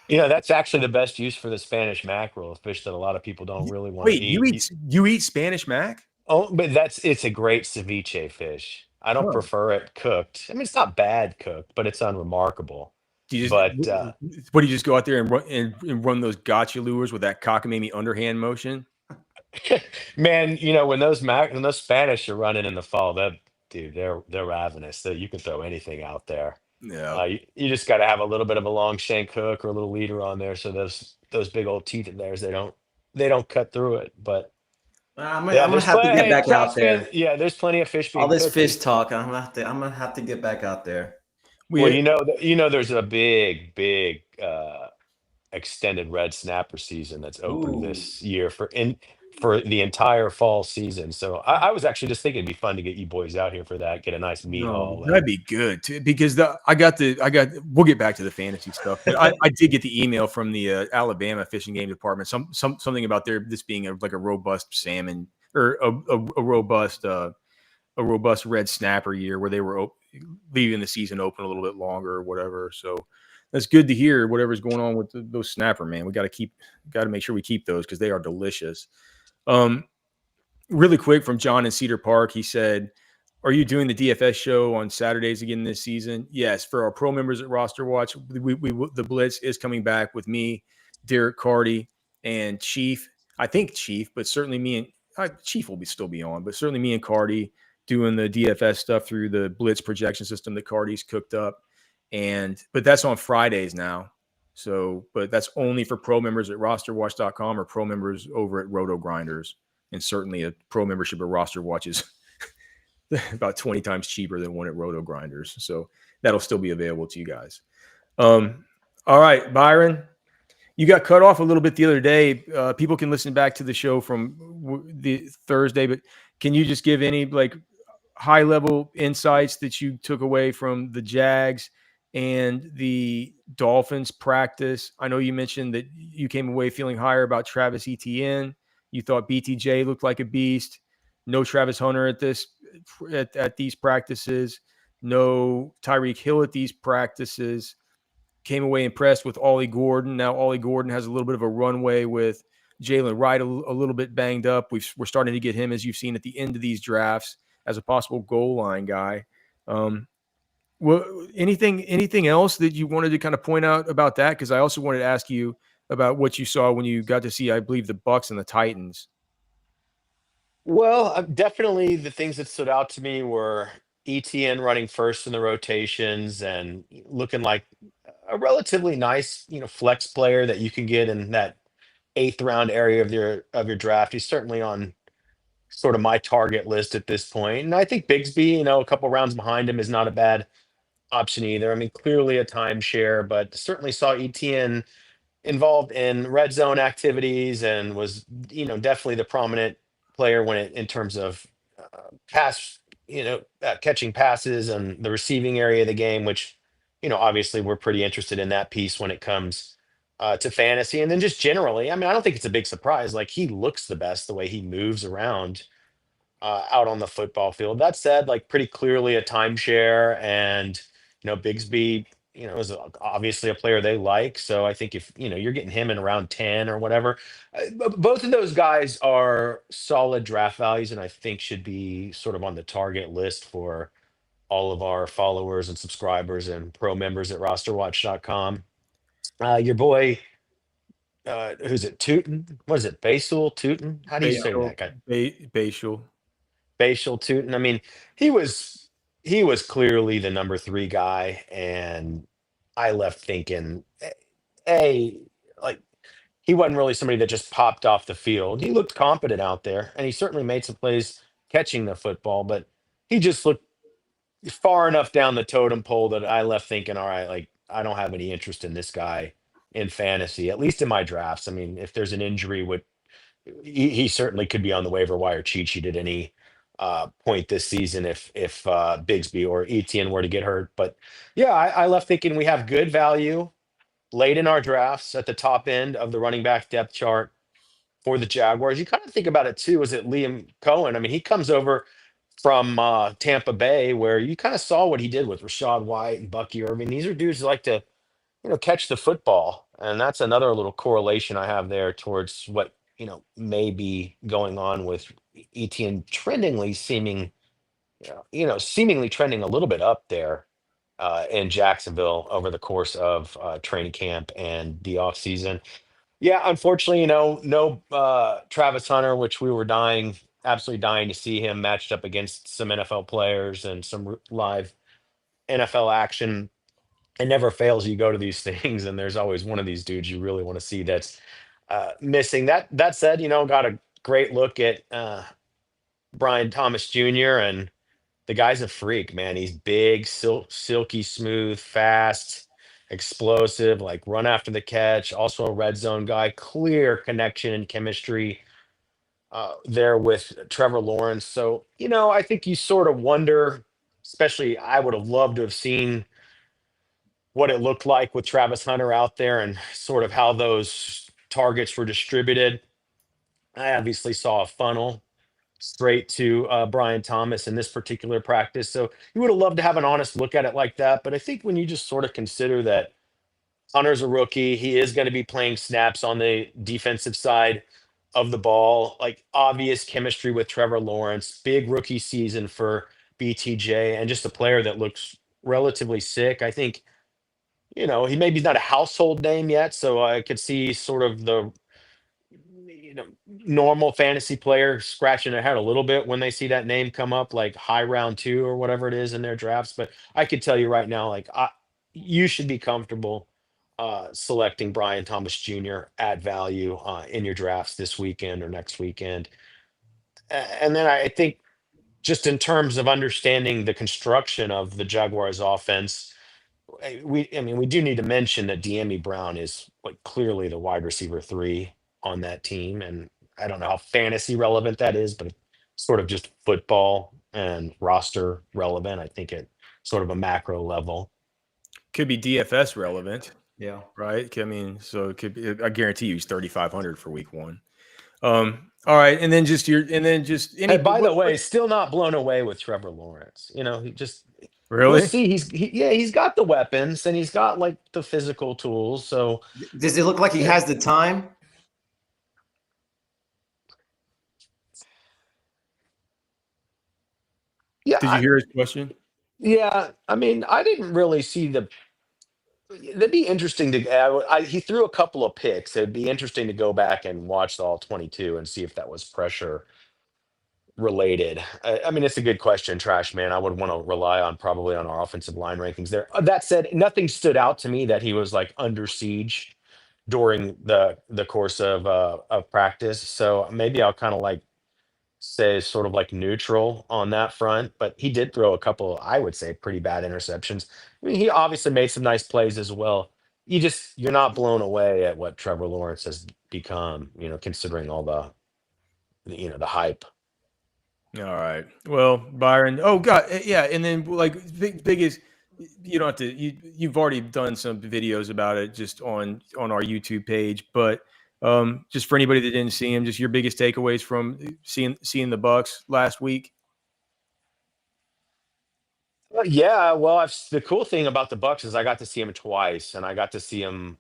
That's actually the best use for the Spanish mackerel, a fish that a lot of people don't really want to Wait, eat. you eat Spanish mac? Oh, but it's a great ceviche fish. I don't Huh. prefer it cooked. I mean, it's not bad cooked, but it's unremarkable. Do you just But what do you just go out there and run those gotcha lures with that cockamamie underhand motion? man, when those Spanish are running in the fall, they're ravenous. You can throw anything out there. Yeah. You just got to have a little bit of a long shank hook or a little leader on there, so those big old teeth of theirs they don't cut through it. But I'm yeah, gonna there's have to plenty. get Hey, back out Crocs fan, there. yeah, there's plenty of fish All being this cooked. fish talk, I'm gonna have to get back out there. Well, We there's a big extended red snapper season that's open Ooh. this year for the entire fall season. So I was actually just thinking it'd be fun to get you boys out here for that, get a nice meat haul. that'd be good too, because we'll get back to the fantasy stuff, but I did get the email from the Alabama fishing game department, something about this being like a robust salmon or a robust red snapper year where they were leaving the season open a little bit longer or whatever. So that's good to hear. Whatever's going on with those snapper, man, we got to make sure we keep those because they are delicious. Really quick from John in Cedar Park, he said, "Are you doing the DFS show on Saturdays again this season?" Yes, for our pro members at Roster Watch, the Blitz is coming back with me, Derek Carty, and Chief. I think Chief, but certainly me and Chief will still be on, but certainly me and Carty doing the DFS stuff through the Blitz projection system that Carty's cooked up, but that's on Fridays now. So, but that's only for pro members at RosterWatch.com or pro members over at Roto Grinders. And certainly a pro membership at Roster Watch is about 20 times cheaper than one at Roto Grinders. So that'll still be available to you guys. All right, Byron, you got cut off a little bit the other day. People can listen back to the show from the Thursday, but can you just give any high level insights that you took away from the Jags and the Dolphins practice? I know you mentioned that you came away feeling higher about Travis Etienne. You thought BTJ looked like a beast. No Travis Hunter at these practices. No Tyreek Hill at these practices. Came away impressed with Ollie Gordon. Now Ollie Gordon has a little bit of a runway with Jalen Wright a little bit banged up. We're starting to get him, as you've seen at the end of these drafts, as a possible goal line guy. Well, anything else that you wanted to kind of point out about that? Because I also wanted to ask you about what you saw when you got to see, I believe, the Bucs and the Titans. Well, definitely the things that stood out to me were ETN running first in the rotations and looking like a relatively nice, flex player that you can get in that eighth round area of your draft. He's certainly on sort of my target list at this point. And I think Bigsby, a couple rounds behind him is not a bad option either. I mean, clearly a timeshare, but certainly saw ETN involved in red zone activities and was definitely the prominent player in terms of pass catching passes and the receiving area of the game, which obviously we're pretty interested in that piece when it comes to fantasy. And then just generally, I mean, I don't think it's a big surprise, like he looks the best the way he moves around out on the football field. That said, like pretty clearly a timeshare, and Bigsby, is obviously a player they like. So I think if you're getting him in around 10 or whatever, both of those guys are solid draft values, and I think should be sort of on the target list for all of our followers and subscribers and pro members at rosterwatch.com. Your boy, who's it? Tootin? What is it? Basil Tootin? How do you say that guy? Basial. Facial Tootin. I mean, he was he was clearly the number three guy, and I left thinking, hey, like he wasn't really somebody that just popped off the field. He looked competent out there, and he certainly made some plays catching the football, but he just looked far enough down the totem pole that I left thinking, all right, like I don't have any interest in this guy in fantasy, at least in my drafts. I mean, if there's an injury, he certainly could be on the waiver wire cheat sheet at any point this season if Bigsby or Etienne were to get hurt. But yeah, I left thinking we have good value late in our drafts at the top end of the running back depth chart. for the Jaguars. You kind of think about it too. Is it Liam Cohen? I mean, he comes over from Tampa Bay, where you kind of saw what he did with Rashad White and Bucky Irving. These are dudes who like to, catch the football, and that's another little correlation I have there towards what may be going on with ETN seemingly trending a little bit up there in Jacksonville over the course of training camp and the offseason. Yeah, unfortunately, no Travis Hunter, which we were absolutely dying to see him matched up against some NFL players and some live NFL action. It never fails. You go to these things, and there's always one of these dudes you really want to see that's missing. That said, got a great look at Brian Thomas Jr. and the guy's a freak, man. He's big, silky smooth, fast, explosive, like run after the catch. Also a red zone guy. Clear connection and chemistry there with Trevor Lawrence. So, I think you sort of wonder, especially I would have loved to have seen what it looked like with Travis Hunter out there and sort of how those targets were distributed. I obviously saw a funnel straight to Brian Thomas in this particular practice. So you would have loved to have an honest look at it like that. But I think when you just sort of consider that Hunter's a rookie, he is going to be playing snaps on the defensive side of the ball, like obvious chemistry with Trevor Lawrence, big rookie season for BTJ, and just a player that looks relatively sick. I think, he's not a household name yet. So I could see sort of the normal fantasy player scratching their head a little bit when they see that name come up, like high round 2 or whatever it is in their drafts. But I could tell you right now, like you should be comfortable selecting Brian Thomas Jr. at value in your drafts this weekend or next weekend. And then I think just in terms of understanding the construction of the Jaguars offense, we do need to mention that De'Ami Brown is like clearly the wide receiver 3 on that team. And I don't know how fantasy relevant that is, but sort of just football and roster relevant, I think, at sort of a macro level. Could be DFS relevant. Yeah. Right. So it could be, I guarantee you he's 3,500 for week 1. All right. And then by the way, still not blown away with Trevor Lawrence. He just really we'll see. He's got the weapons and he's got like the physical tools. So does it look like he has the time? Yeah. Did you hear his question? Yeah. I didn't really see that'd be interesting he threw a couple of picks. It'd be interesting to go back and watch all 22 and see if that was pressure related. It's a good question, Trash Man. I would want to rely on probably on our offensive line rankings there. That said, nothing stood out to me that he was like under siege during the course of practice. So maybe I'll kind of like say sort of like neutral on that front, but he did throw a couple, I would say, pretty bad interceptions. He obviously made some nice plays as well. You're not blown away at what Trevor Lawrence has become, considering all the hype. All right. Well, Byron. Oh God. Yeah. And then like biggest, you don't have to. You've already done some videos about it just on our YouTube page, but just for anybody that didn't see him, just your biggest takeaways from seeing the Bucs last week. Yeah. Well, the cool thing about the Bucs is I got to see him twice, and I got to see him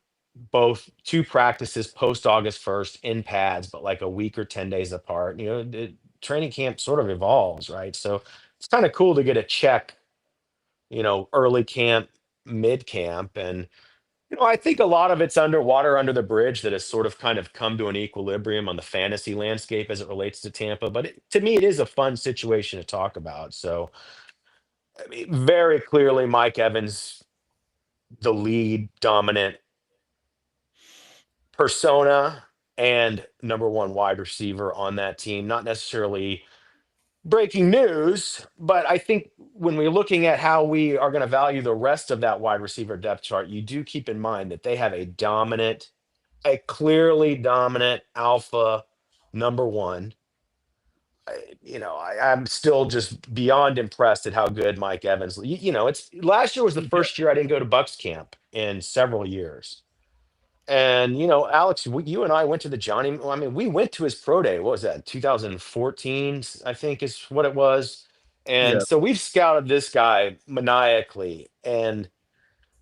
both 2 practices post August 1st in pads, but like a week or 10 days apart. Training camp sort of evolves, right? So it's kind of cool to get a check, early camp, mid camp. And, I think a lot of it's underwater under the bridge that has sort of kind of come to an equilibrium on the fantasy landscape as it relates to Tampa. But to me, it is a fun situation to talk about. So, very clearly, Mike Evans, the lead dominant persona and number 1 wide receiver on that team. Not necessarily breaking news, but I think when we're looking at how we are going to value the rest of that wide receiver depth chart, you do keep in mind that they have a clearly dominant alpha number 1. I'm still just beyond impressed at how good Mike Evans. It's last year was the first year I didn't go to Bucs camp in several years. And Alex, you and I went to the Johnny. I mean, we went to his pro day. What was that? 2014, I think is what it was. And Yeah. so we've scouted this guy maniacally, and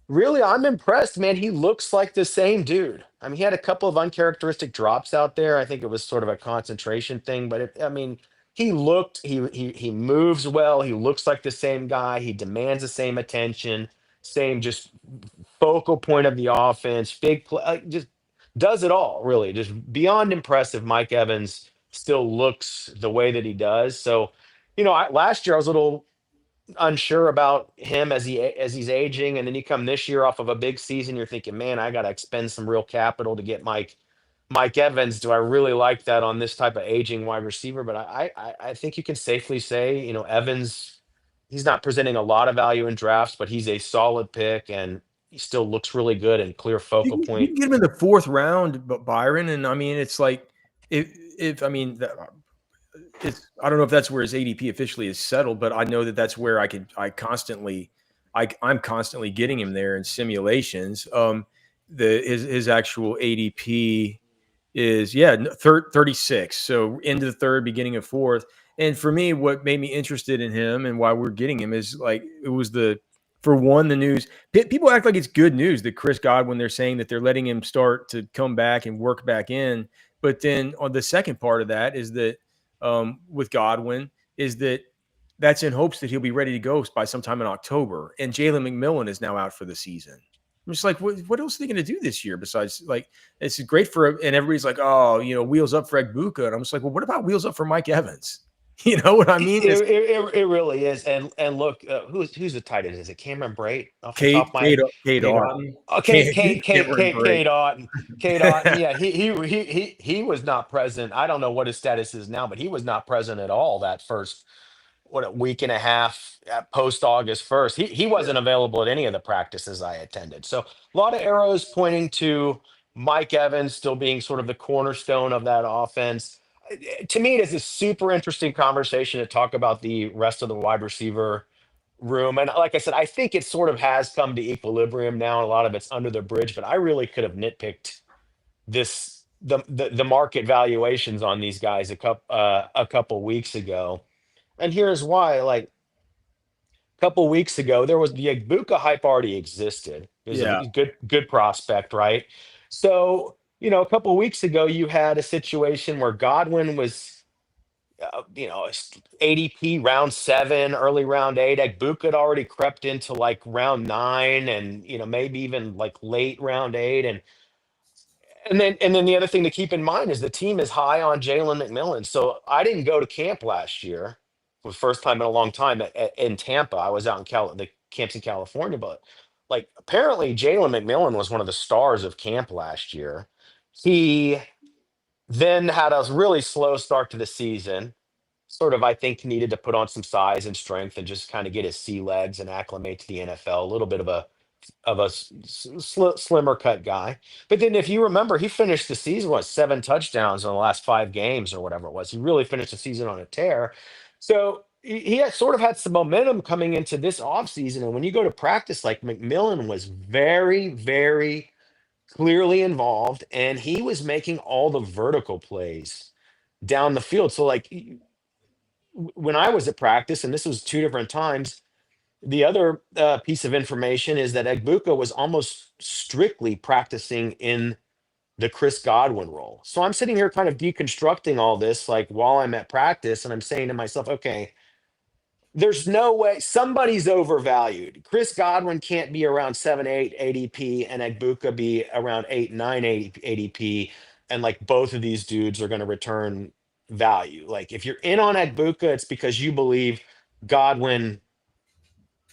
really, I'm impressed, man. He looks like the same dude. I mean, he had a couple of uncharacteristic drops out there. I think it was sort of a concentration thing, but I mean, he moves well. He looks like the same guy. He demands the same attention, same just focal point of the offense. Big play, just does it all. Really, just beyond impressive. Mike Evans still looks the way that he does. So, last year I was a little unsure about him as he's aging, and then you come this year off of a big season, you're thinking, man, I got to expend some real capital to get Mike Evans. Do I really like that on this type of aging wide receiver? But I think you can safely say, Evans, he's not presenting a lot of value in drafts, but he's a solid pick, and he still looks really good and clear focal You point. can get him in the fourth round, but Byron, and I mean, it's like if I mean, I don't know if that's where his ADP officially is settled, but I know that that's where I'm constantly getting him there in simulations. His actual ADP is 36. So into the third, beginning of fourth. And for me, what made me interested in him and why we're getting him is like it was the news. People act like it's good news that Chris Godwin, they're saying that they're letting him start to come back and work back in. But then on the second part of that is that with Godwin is that's in hopes that he'll be ready to go by sometime in October. And Jalen McMillan is now out for the season. I'm just like, what else are they going to do this year besides like it's great and everybody's like, oh, wheels up for Egbuka. And I'm just like, well, what about wheels up for Mike Evans? You know what I mean? It really is. And look, who's the tight end? Is it Cameron Brate off the top of my head? Kate Otten. Kate Otten. Kate Otten. Yeah, he was not present. I don't know what his status is now, but he was not present at all that first a week and a half post August 1st. He wasn't available at any of the practices I attended. So a lot of arrows pointing to Mike Evans still being sort of the cornerstone of that offense. To me, it is a super interesting conversation to talk about the rest of the wide receiver room. And like I said, I think it sort of has come to equilibrium now, and a lot of it's under the bridge, but I really could have nitpicked the market valuations on these guys a couple weeks ago. And here's why. Like a couple weeks ago, there was the Egbuka hype already existed. It was Yeah. a good prospect, right? So, a couple weeks ago, you had a situation where Godwin was, ADP round 7, early round 8. Egbuka had already crept into like round 9, and maybe even like late round 8, and then the other thing to keep in mind is the team is high on Jalen McMillan. So I didn't go to camp last year for the first time in a long time in Tampa. I was out in the camps in California, but like apparently Jalen McMillan was one of the stars of camp last year. He then had a really slow start to the season. Sort of, I think, needed to put on some size and strength and just kind of get his sea legs and acclimate to the NFL. A little bit of a slimmer cut guy. But then if you remember, he finished the season with 7 touchdowns in the last 5 games or whatever it was. He really finished the season on a tear. So he had sort of had some momentum coming into this offseason. And when you go to practice, like McMillan was very, very clearly involved, and he was making all the vertical plays down the field. So like when I was at practice, and this was 2 different times, the other piece of information is that Egbuka was almost strictly practicing in the Chris Godwin role. So I'm sitting here kind of deconstructing all this, like while I'm at practice, and I'm saying to myself, okay, there's no way somebody's overvalued. Chris Godwin can't be around 7, 8 ADP and Egbuka be around 8, 9 ADP. And like both of these dudes are going to return value. Like if you're in on Egbuka, it's because you believe Godwin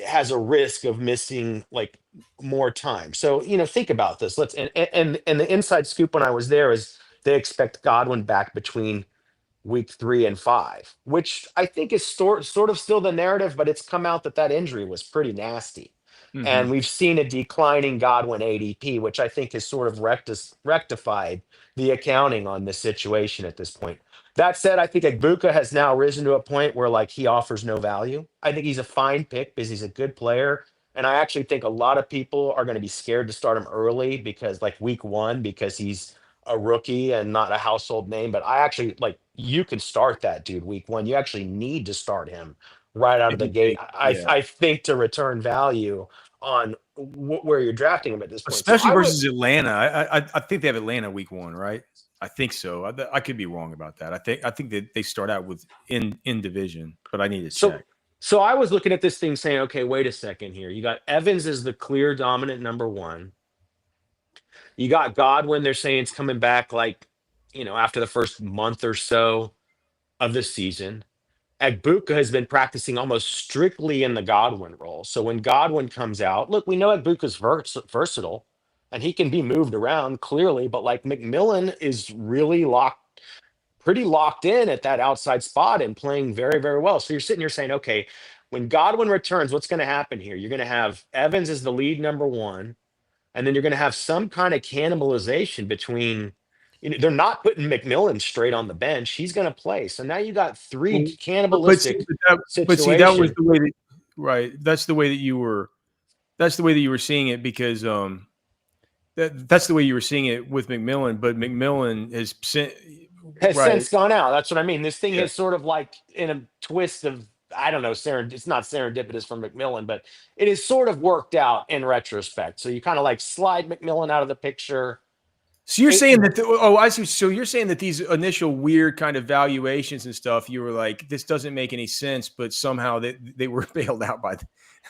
has a risk of missing like more time. So, think about this. And the inside scoop when I was there is they expect Godwin back between week 3 and 5, which I think is sort of still the narrative, but it's come out that injury was pretty nasty. Mhm. And we've seen a declining Godwin ADP, which I think has sort of rectified the accounting on this situation at this point. That said, I think Egbuka has now risen to a point where like he offers no value. I think he's a fine pick because he's a good player. And I actually think a lot of people are going to be scared to start him early because, like, week one, because he's a rookie and not a household name. But I actually like you can start that dude week one. You actually need to start him right out of If the you gate. think, yeah, I think to return value on where you're drafting him at this point. So especially I would. versus Atlanta. I think they have Atlanta week one, right? I think so. I could be wrong about that. I think that they start out with in division, but I need to So check. so I was looking at this thing saying, okay, wait a second here. You got Evans as the clear dominant number one. You got Godwin, they're saying it's coming back like, after the first month or so of the season. Agbuka has been practicing almost strictly in the Godwin role. So when Godwin comes out, look, we know Agbuka's versatile and he can be moved around clearly, but like McMillan is really pretty locked in at that outside spot and playing very, very well. So you're sitting here saying, okay, when Godwin returns, what's going to happen here? You're going to have Evans as the lead number one, and then you're going to have some kind of cannibalization between. They're not putting McMillan straight on the bench. He's going to play. So now you got three Well, cannibalistic but see, that was situation. the way that right. That's the way that you were. That's the way that you were seeing it because that's the way you were seeing it with McMillan. But McMillan has sent Has right. since gone out. That's what I mean. This thing Yeah. is sort of like in a twist of, I don't know, it's not serendipitous from McMillan, but it is sort of worked out in retrospect. So you kind of like slide McMillan out of the picture. So you're It- saying that I see. So you're saying that these initial weird kind of valuations and stuff, you were like, this doesn't make any sense, but somehow they were bailed out by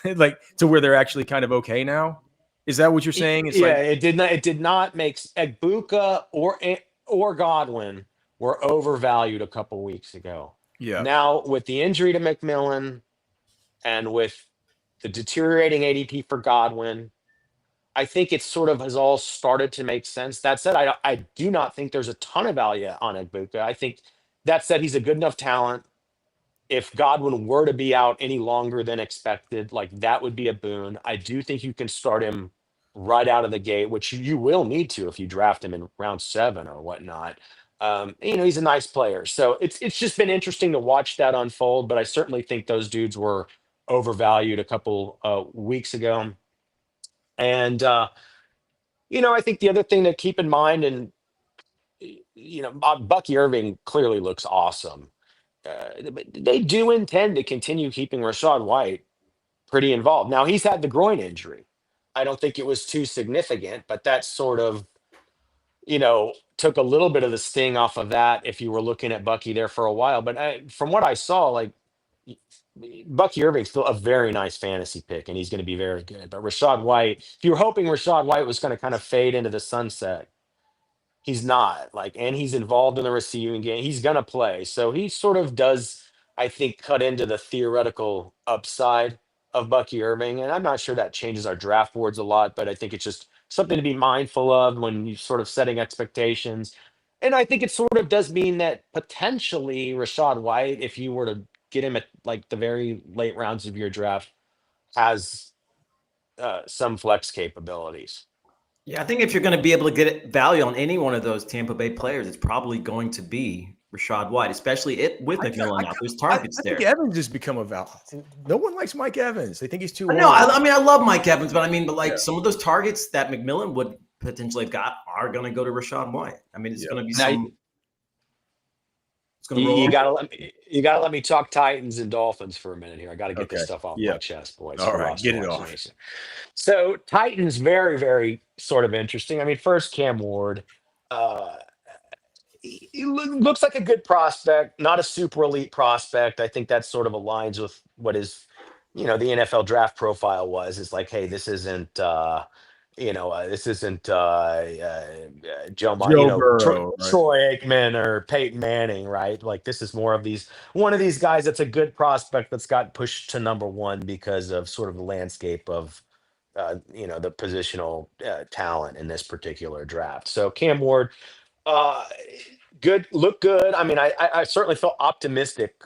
like to where they're actually kind of okay now. Is that what you're saying? It's yeah, like it did not make Egbuka or Godwin were overvalued a couple weeks ago. yeah. Now with the injury to McMillan and with the deteriorating ADP for Godwin, I think it sort of has all started to make sense. That said, I do not think there's a ton of value on Egbuka. I think that said, he's a good enough talent. If Godwin were to be out any longer than expected, like that would be a boon. I do think you can start him right out of the gate, which you will need to if you draft him in round 7 or whatnot. He's a nice player, so it's just been interesting to watch that unfold. But I certainly think those dudes were overvalued a couple weeks ago, and I think the other thing to keep in mind, and Bucky Irving clearly looks awesome. But they do intend to continue keeping Rashad White pretty involved. Now he's had the groin injury. I don't think it was too significant, but that sort of, took a little bit of the sting off of that if you were looking at Bucky there for a while. But from what I saw, like Bucky Irving's still a very nice fantasy pick, and he's going to be very good. But Rashad White, if you were hoping Rashad White was going to kind of fade into the sunset, he's not. Like, and he's involved in the receiving game. He's going to play. So he sort of does, I think, cut into the theoretical upside of Bucky Irving. And I'm not sure that changes our draft boards a lot, but I think it's just something to be mindful of when you sort of setting expectations. And I think it sort of does mean that potentially Rashad White, if you were to get him at like the very late rounds of your draft, has some flex capabilities. Yeah, I think if you're going to be able to get value on any one of those Tampa Bay players, it's probably going to be Rashad White, especially with McMillan out. There's targets I there. think Evans has become a value. No one likes Mike Evans. They think he's too old. No, I mean, I love Mike Evans, but Yeah. some of those targets that McMillan would potentially have got are going to go to Rashad White. I mean, it's going to be some. It's going to roll. You gotta let me talk Titans and Dolphins for a minute here. I got to get this Okay. stuff off Yeah. my chest, boys. All for right, get it RosterWatch off. Nation. So Titans, very, very sort of interesting. I mean, first Cam Ward, he looks like a good prospect, not a super elite prospect. I think that sort of aligns with what his, the NFL draft profile was. Is like, hey, this isn't. This isn't Joe, Joe Burrow, right? Troy Aikman or Peyton Manning, right? Like this is more of one of these guys that's a good prospect that's got pushed to number one because of sort of the landscape of, the positional talent in this particular draft. So Cam Ward, uh, look good. I mean, I certainly felt optimistic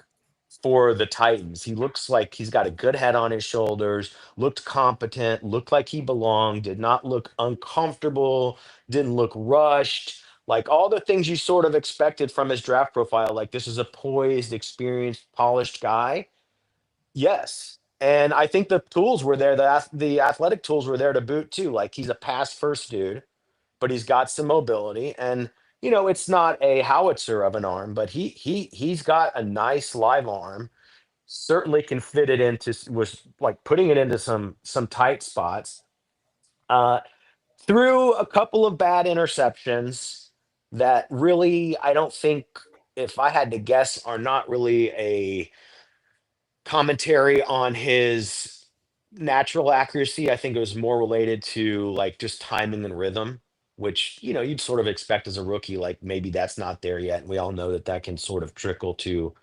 for the Titans. He looks like he's got a good head on his shoulders, looked competent, looked like he belonged, did not look uncomfortable, didn't look rushed. Like all the things you sort of expected from his draft profile. Like this is a poised, experienced, polished guy. Yes. And I think the tools were there. The athletic tools were there to boot too. Like he's a pass first dude, but he's got some mobility. And it's not a howitzer of an arm, but he's got a nice live arm. Certainly can fit it into was like putting it into some tight spots. Threw a couple of bad interceptions that really I don't think, if I had to guess, are not really a commentary on his natural accuracy. I think it was more related to like just timing and rhythm, which you'd sort of expect as a rookie. Like maybe that's not there yet, and we all know that can sort of trickle to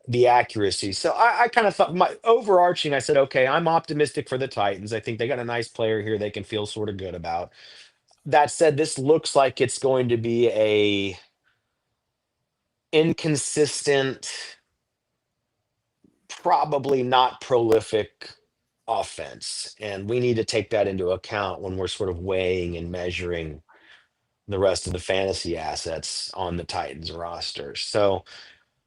the accuracy. So I kind of thought, my overarching, I said, okay, I'm optimistic for the Titans. I think they got a nice player here they can feel sort of good about. That said, this looks like it's going to be a inconsistent, probably not prolific offense. And we need to take that into account when we're sort of weighing and measuring the rest of the fantasy assets on the Titans roster. So,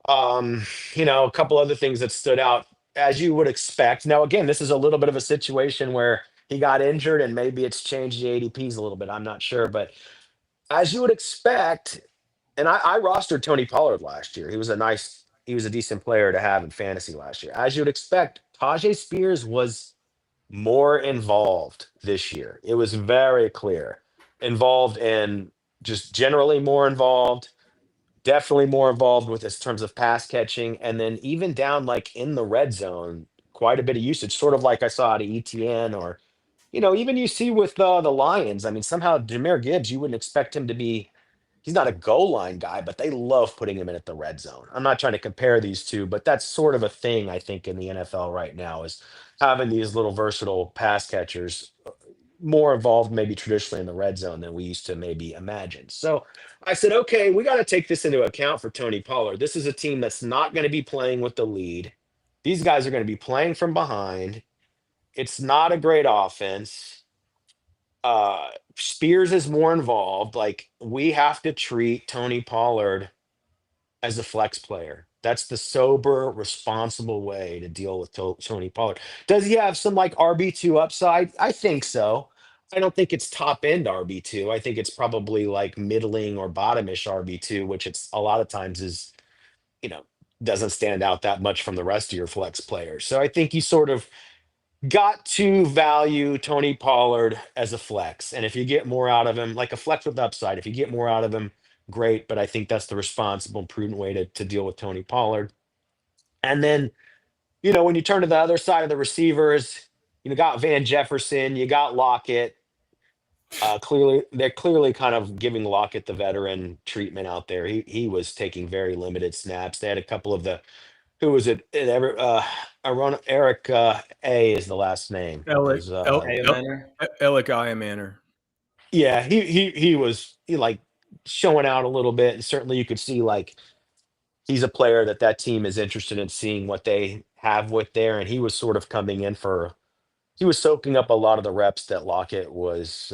a couple other things that stood out as you would expect. Now, again, this is a little bit of a situation where he got injured and maybe it's changed the ADPs a little bit. I'm not sure, but as you would expect, and I rostered Tony Pollard last year. He was a decent player to have in fantasy last year. As you would expect, Tajay Spears was more involved this year. It was very clear. Involved in just generally more involved, definitely more involved with his terms of pass catching, and then even down like in the red zone, quite a bit of usage, sort of like I saw out of ETN or even you see with the Lions. I mean, somehow Jahmyr Gibbs, you wouldn't expect him to be. He's not a goal line guy, but they love putting him in at the red zone. I'm not trying to compare these two, but that's sort of a thing I think in the NFL right now is having these little versatile pass catchers more involved maybe traditionally in the red zone than we used to maybe imagine. So I said, okay, we got to take this into account for Tony Pollard. This is a team that's not going to be playing with the lead. These guys are going to be playing from behind. It's not a great offense. Spears is more involved. Like we have to treat Tony Pollard as a flex player. That's the sober, responsible way to deal with Tony Pollard. Does he have some like RB2 upside? I think so. I don't think it's top end RB2. I think it's probably like middling or bottomish RB2, which it's a lot of times is, you know, doesn't stand out that much from the rest of your flex players. So I think you sort of got to value Tony Pollard as a flex. And if you get more out of him, like a flex with upside, if you get more out of him, great. But I think that's the responsible, prudent way to deal with Tony Pollard. And then, when you turn to the other side of the receivers, got Van Jefferson, you got Lockett. They're clearly kind of giving Lockett the veteran treatment out there. He was taking very limited snaps. They had a couple of the who was it? Eric A is the last name. Alec Manor. Iamaner. Yeah, he was like showing out a little bit, and certainly you could see like he's a player that team is interested in seeing what they have with there, and he was sort of coming in he was soaking up a lot of the reps that Lockett was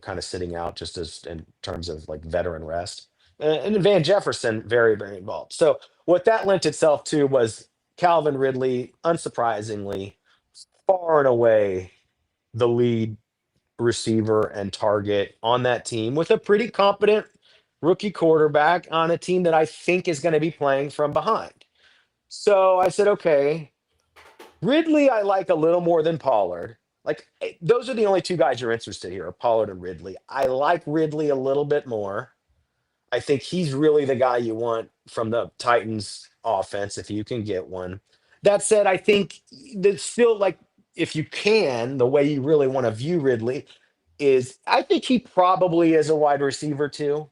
kind of sitting out just as in terms of like veteran rest. And Van Jefferson, very, very involved. So what that lent itself to was Calvin Ridley, unsurprisingly, far and away the lead receiver and target on that team with a pretty competent rookie quarterback on a team that I think is going to be playing from behind. So I said, okay, Ridley, I like a little more than Pollard. Like those are the only two guys you're interested here, are Pollard and Ridley. I like Ridley a little bit more. I think he's really the guy you want from the Titans offense if you can get one. That said, I think that's still like if you can, the way you really want to view Ridley is I think he probably is a wide receiver too.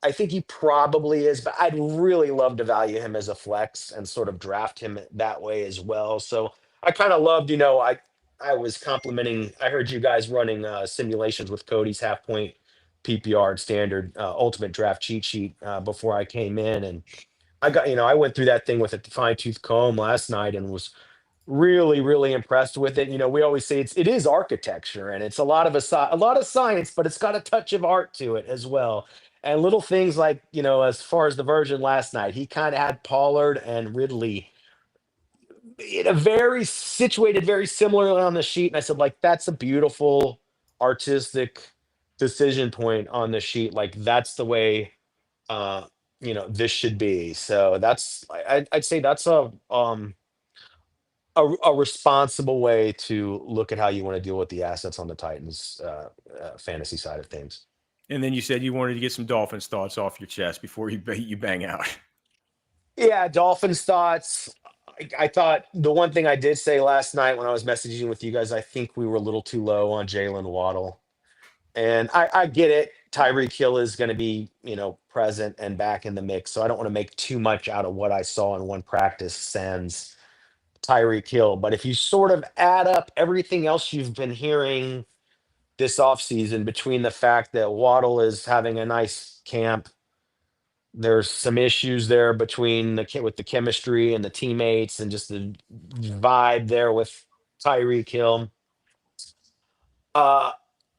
I think he probably is, but I'd really love to value him as a flex and sort of draft him that way as well. So I kind of loved, I was complimenting, I heard you guys running simulations with Cody's half point PPR and standard ultimate draft cheat sheet before I came in. And I got, I went through that thing with a fine tooth comb last night and was really, really impressed with it. We always say it is architecture and it's a lot of science, but it's got a touch of art to it as well. And little things like, as far as the version last night, he kind of had Pollard and Ridley in a very situated very similarly on the sheet, and I said, like, that's a beautiful artistic decision point on the sheet. Like, that's the way this should be. So that's I'd say that's a responsible way to look at how you want to deal with the assets on the Titans fantasy side of things. And then you said you wanted to get some Dolphins thoughts off your chest before you bang out. Yeah, Dolphins thoughts. I thought the one thing I did say last night when I was messaging with you guys, I think we were a little too low on Jalen Waddle. And I get it. Tyreek Hill is going to be, present and back in the mix. So I don't want to make too much out of what I saw in one practice sans Tyreek Hill. But if you sort of add up everything else you've been hearing this offseason, between the fact that Waddle is having a nice camp, there's some issues there between with the chemistry and the teammates and just the vibe there with Tyreek Hill. Uh,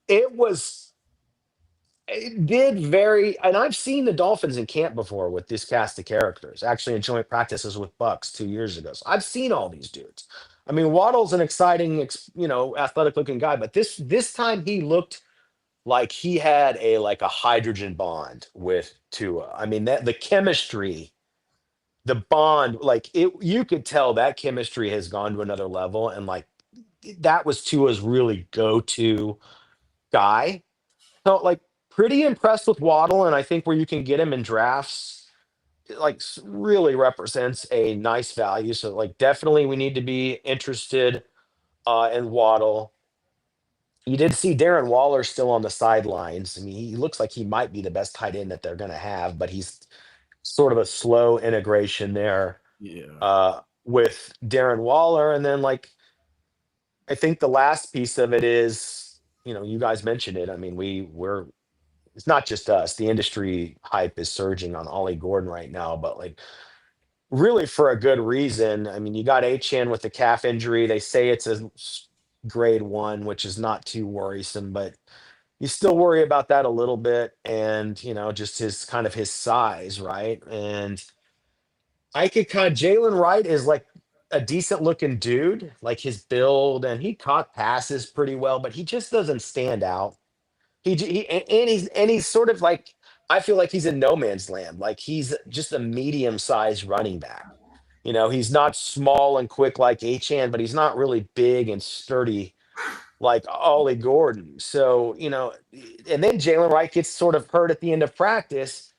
it did very, and I've seen the Dolphins in camp before with this cast of characters, actually in joint practices with Bucks 2 years ago. So I've seen all these dudes. I mean, Waddle's an exciting, athletic looking guy, but this time he looked like he had a hydrogen bond with Tua. I mean, that the chemistry, the bond, like you could tell that chemistry has gone to another level, and like that was Tua's really go-to guy. So like pretty impressed with Waddle, and I think where you can get him in drafts, really represents a nice value. So like definitely we need to be interested in Waddle. You did see Darren Waller still on the sidelines. I mean, he looks like he might be the best tight end that they're going to have, but he's sort of a slow integration there with Darren Waller. And then, I think the last piece of it is, you guys mentioned it. I mean, it's not just us. The industry hype is surging on Ollie Gordon right now, but really for a good reason. I mean, you got Achane with the calf injury. They say it's a grade 1, which is not too worrisome, but you still worry about that a little bit. And, just his size, right? And Jalen Wright is like a decent looking dude, like his build, and he caught passes pretty well, but he just doesn't stand out. He's sort of like, I feel like he's in no man's land. Like he's just a medium-sized running back. He's not small and quick like Achane, but he's not really big and sturdy like Ollie Gordon. So, and then Jalen Wright gets sort of hurt at the end of practice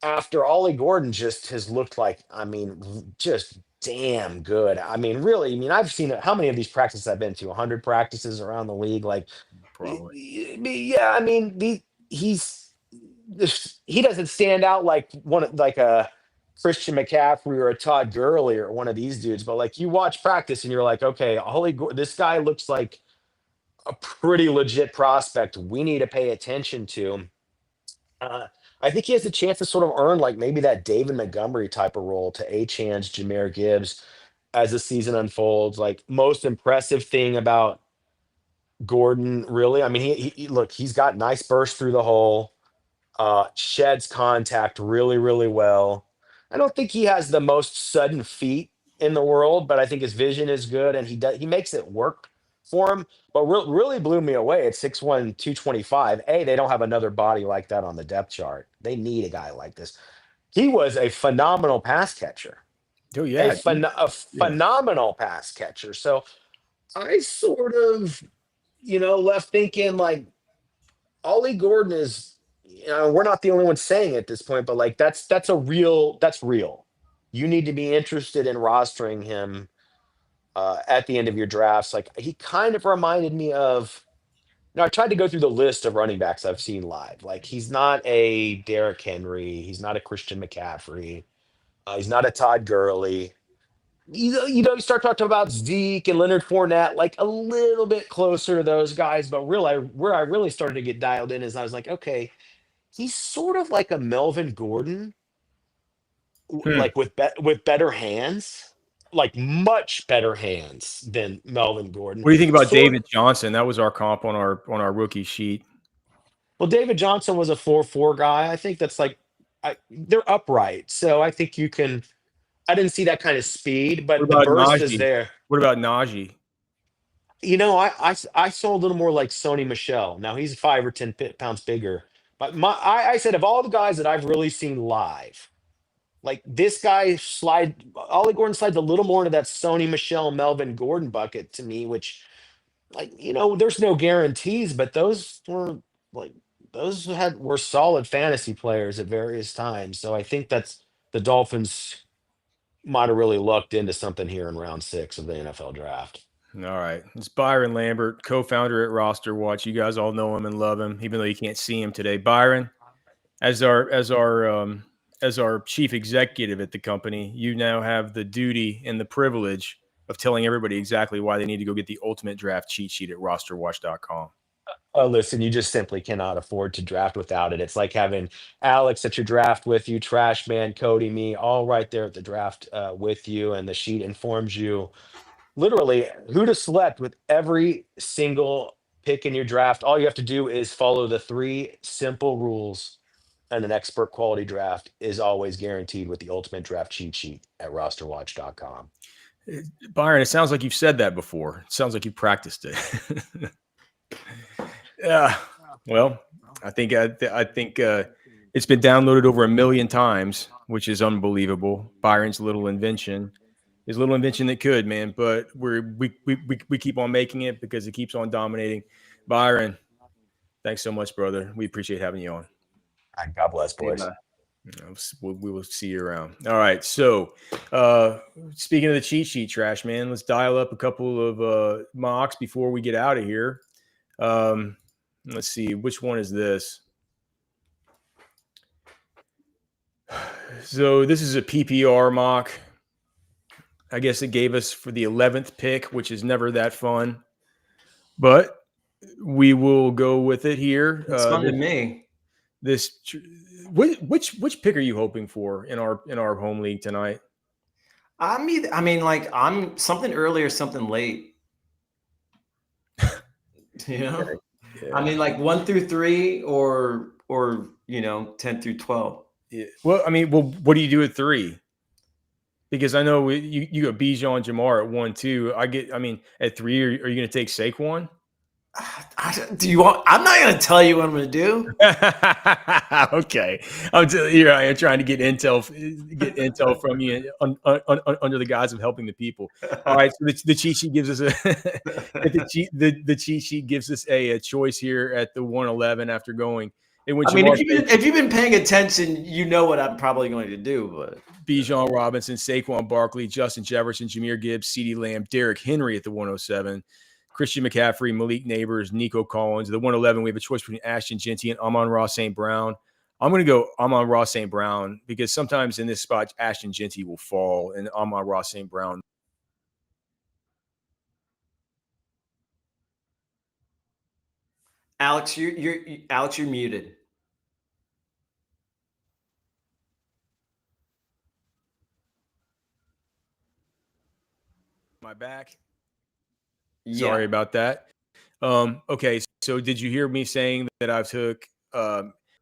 after Ollie Gordon just has looked like, I mean, just damn good. I mean, really, I've seen how many of these practices I've been to, 100 practices around the league. Probably. Yeah, I mean, he doesn't stand out like a Christian McCaffrey or a Todd Gurley or one of these dudes, but you watch practice and you're like, okay, this guy looks like a pretty legit prospect we need to pay attention to. I think he has a chance to sort of earn maybe that David Montgomery type of role to Achane's Jahmyr Gibbs as the season unfolds. Most impressive thing about Gordon, really, I mean, he's got nice burst through the hole, sheds contact really, really well. I don't think he has the most sudden feet in the world, but I think his vision is good, and he makes it work for him. But really blew me away at 6'1", 225. They don't have another body like that on the depth chart. They need a guy like this. He was a phenomenal pass catcher. Oh yeah, a phenomenal pass catcher. So I sort of, left thinking Ollie Gordon is, we're not the only ones saying it at this point, but that's real. You need to be interested in rostering him at the end of your drafts. He kind of reminded me of, I tried to go through the list of running backs I've seen live. He's not a Derrick Henry. He's not a Christian McCaffrey. He's not a Todd Gurley. You start talking about Zeke and Leonard Fournette, a little bit closer to those guys. But really, where I really started to get dialed in is I was like, okay, he's sort of like a Melvin Gordon, with better hands, much better hands than Melvin Gordon. What do you think about David Johnson? That was our comp on our rookie sheet. Well, David Johnson was a 4.4 guy. I think that's they're upright, so I think you can I didn't see that kind of speed, What but the about burst is Najee? there. What about Najee? I saw a little more like Sony Michel. Now he's 5 or 10 pounds bigger. But I said of all the guys that I've really seen live, like this guy Ollie Gordon slides a little more into that Sony Michel Melvin Gordon bucket to me, which there's no guarantees, but like were solid fantasy players at various times. So I think that's the Dolphins might have really lucked into something here in round 6 of the NFL draft. All right. It's Byron Lambert, co-founder at RosterWatch. You guys all know him and love him, even though you can't see him today. Byron, as our chief executive at the company, you now have the duty and the privilege of telling everybody exactly why they need to go get the ultimate draft cheat sheet at rosterwatch.com. Oh, listen, you just simply cannot afford to draft without it. It's like having Alex at your draft with you, Trash Man, Cody, me, all right there at the draft with you, and the sheet informs you literally who to select with every single pick in your draft. All you have to do is follow the 3 simple rules, and an expert quality draft is always guaranteed with the ultimate draft cheat sheet at rosterwatch.com. Byron, it sounds like you've said that before. It sounds like you practiced it. Yeah. Well, I think it's been downloaded over 1 million times, which is unbelievable. Byron's little invention. His little invention that could, man, but we keep on making it because it keeps on dominating. Byron, thanks so much, brother. We appreciate having you on. God bless, boys. We will see you around. All right. So, speaking of the cheat sheet, Trash Man, let's dial up a couple of mocks before we get out of here. Let's see, which one is this? So this is a PPR mock. I guess it gave us for the 11th pick, which is never that fun, but we will go with it here. It's fun to me. Which pick are you hoping for in our home league tonight? I mean, like I'm something early or something late. Yeah. I mean, like 1 through 3 or 10 through 12. Yeah. Well, what do you do at 3? Because I know you got Bijan Jamar at 1, 2. At 3, are you going to take Saquon? I'm not going to tell you what I'm going to do. Okay, here I am trying to get intel from you under the guise of helping the people. All right, so the cheat sheet gives us the cheat sheet gives us a choice here at the 111 after going. If you've been paying attention, you know what I'm probably going to do. But Bijan Robinson, Saquon Barkley, Justin Jefferson, Jahmyr Gibbs, CeeDee Lamb, Derrick Henry at the 107. Christian McCaffrey, Malik Neighbors, Nico Collins. The 111, we have a choice between Ashton Genty and Amon-Ra St. Brown. I'm going to go Amon-Ra St. Brown because sometimes in this spot, Ashton Genty will fall and Amon-Ra St. Brown. Alex, you're muted. My back. Yeah. Sorry about that. Okay, so did you hear me saying that I took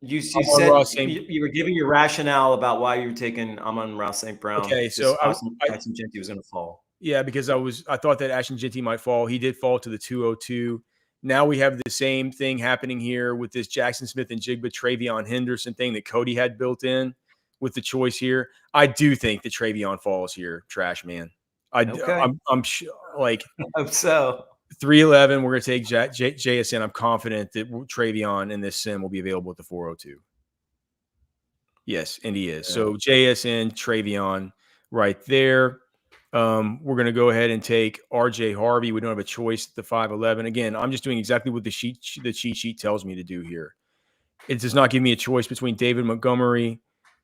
you said you were giving your rationale about why you were taking Amon-Ra St. Brown. Okay, so Ashton Genty was going to fall. Yeah, because I thought that Ashton Genty might fall. He did fall to the 202. Now we have the same thing happening here with this Jackson Smith and Jigba Travion Henderson thing that Cody had built in with the choice here. I do think that Travion falls here, Trash Man. I'm sure, like, I hope so. 311, we're going to take JSN. I'm confident that Travion in this sim will be available at the 402. Yes, and he is. Yeah. So JSN, Travion right there. We're going to go ahead and take RJ Harvey. We don't have a choice at the 511. Again, I'm just doing exactly what the cheat sheet tells me to do here. It does not give me a choice between David Montgomery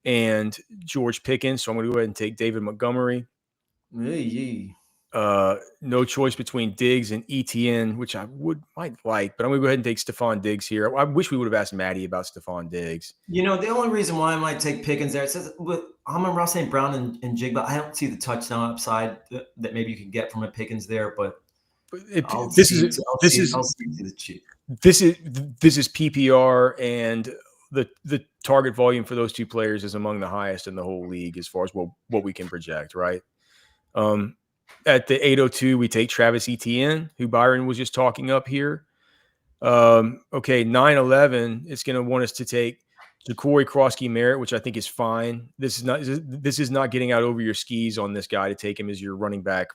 and George Pickens. So I'm going to go ahead and take David Montgomery. No choice between Diggs and ETN, which I might like, but I'm going to go ahead and take Stephon Diggs here. I wish we would have asked Matty about Stephon Diggs. The only reason why I might take Pickens there, it says with Amon-Ra St. Brown and Jigba, I don't see the touchdown upside that maybe you can get from a Pickens there, but this is PPR, and the target volume for those two players is among the highest in the whole league as far as what we can project, right? At the 802, we take Travis Etienne, who Byron was just talking up here. Okay, 911, it's going to want us to take Ja'Cory Krosky-Merritt, which I think is fine. This is not getting out over your skis on this guy to take him as your running back,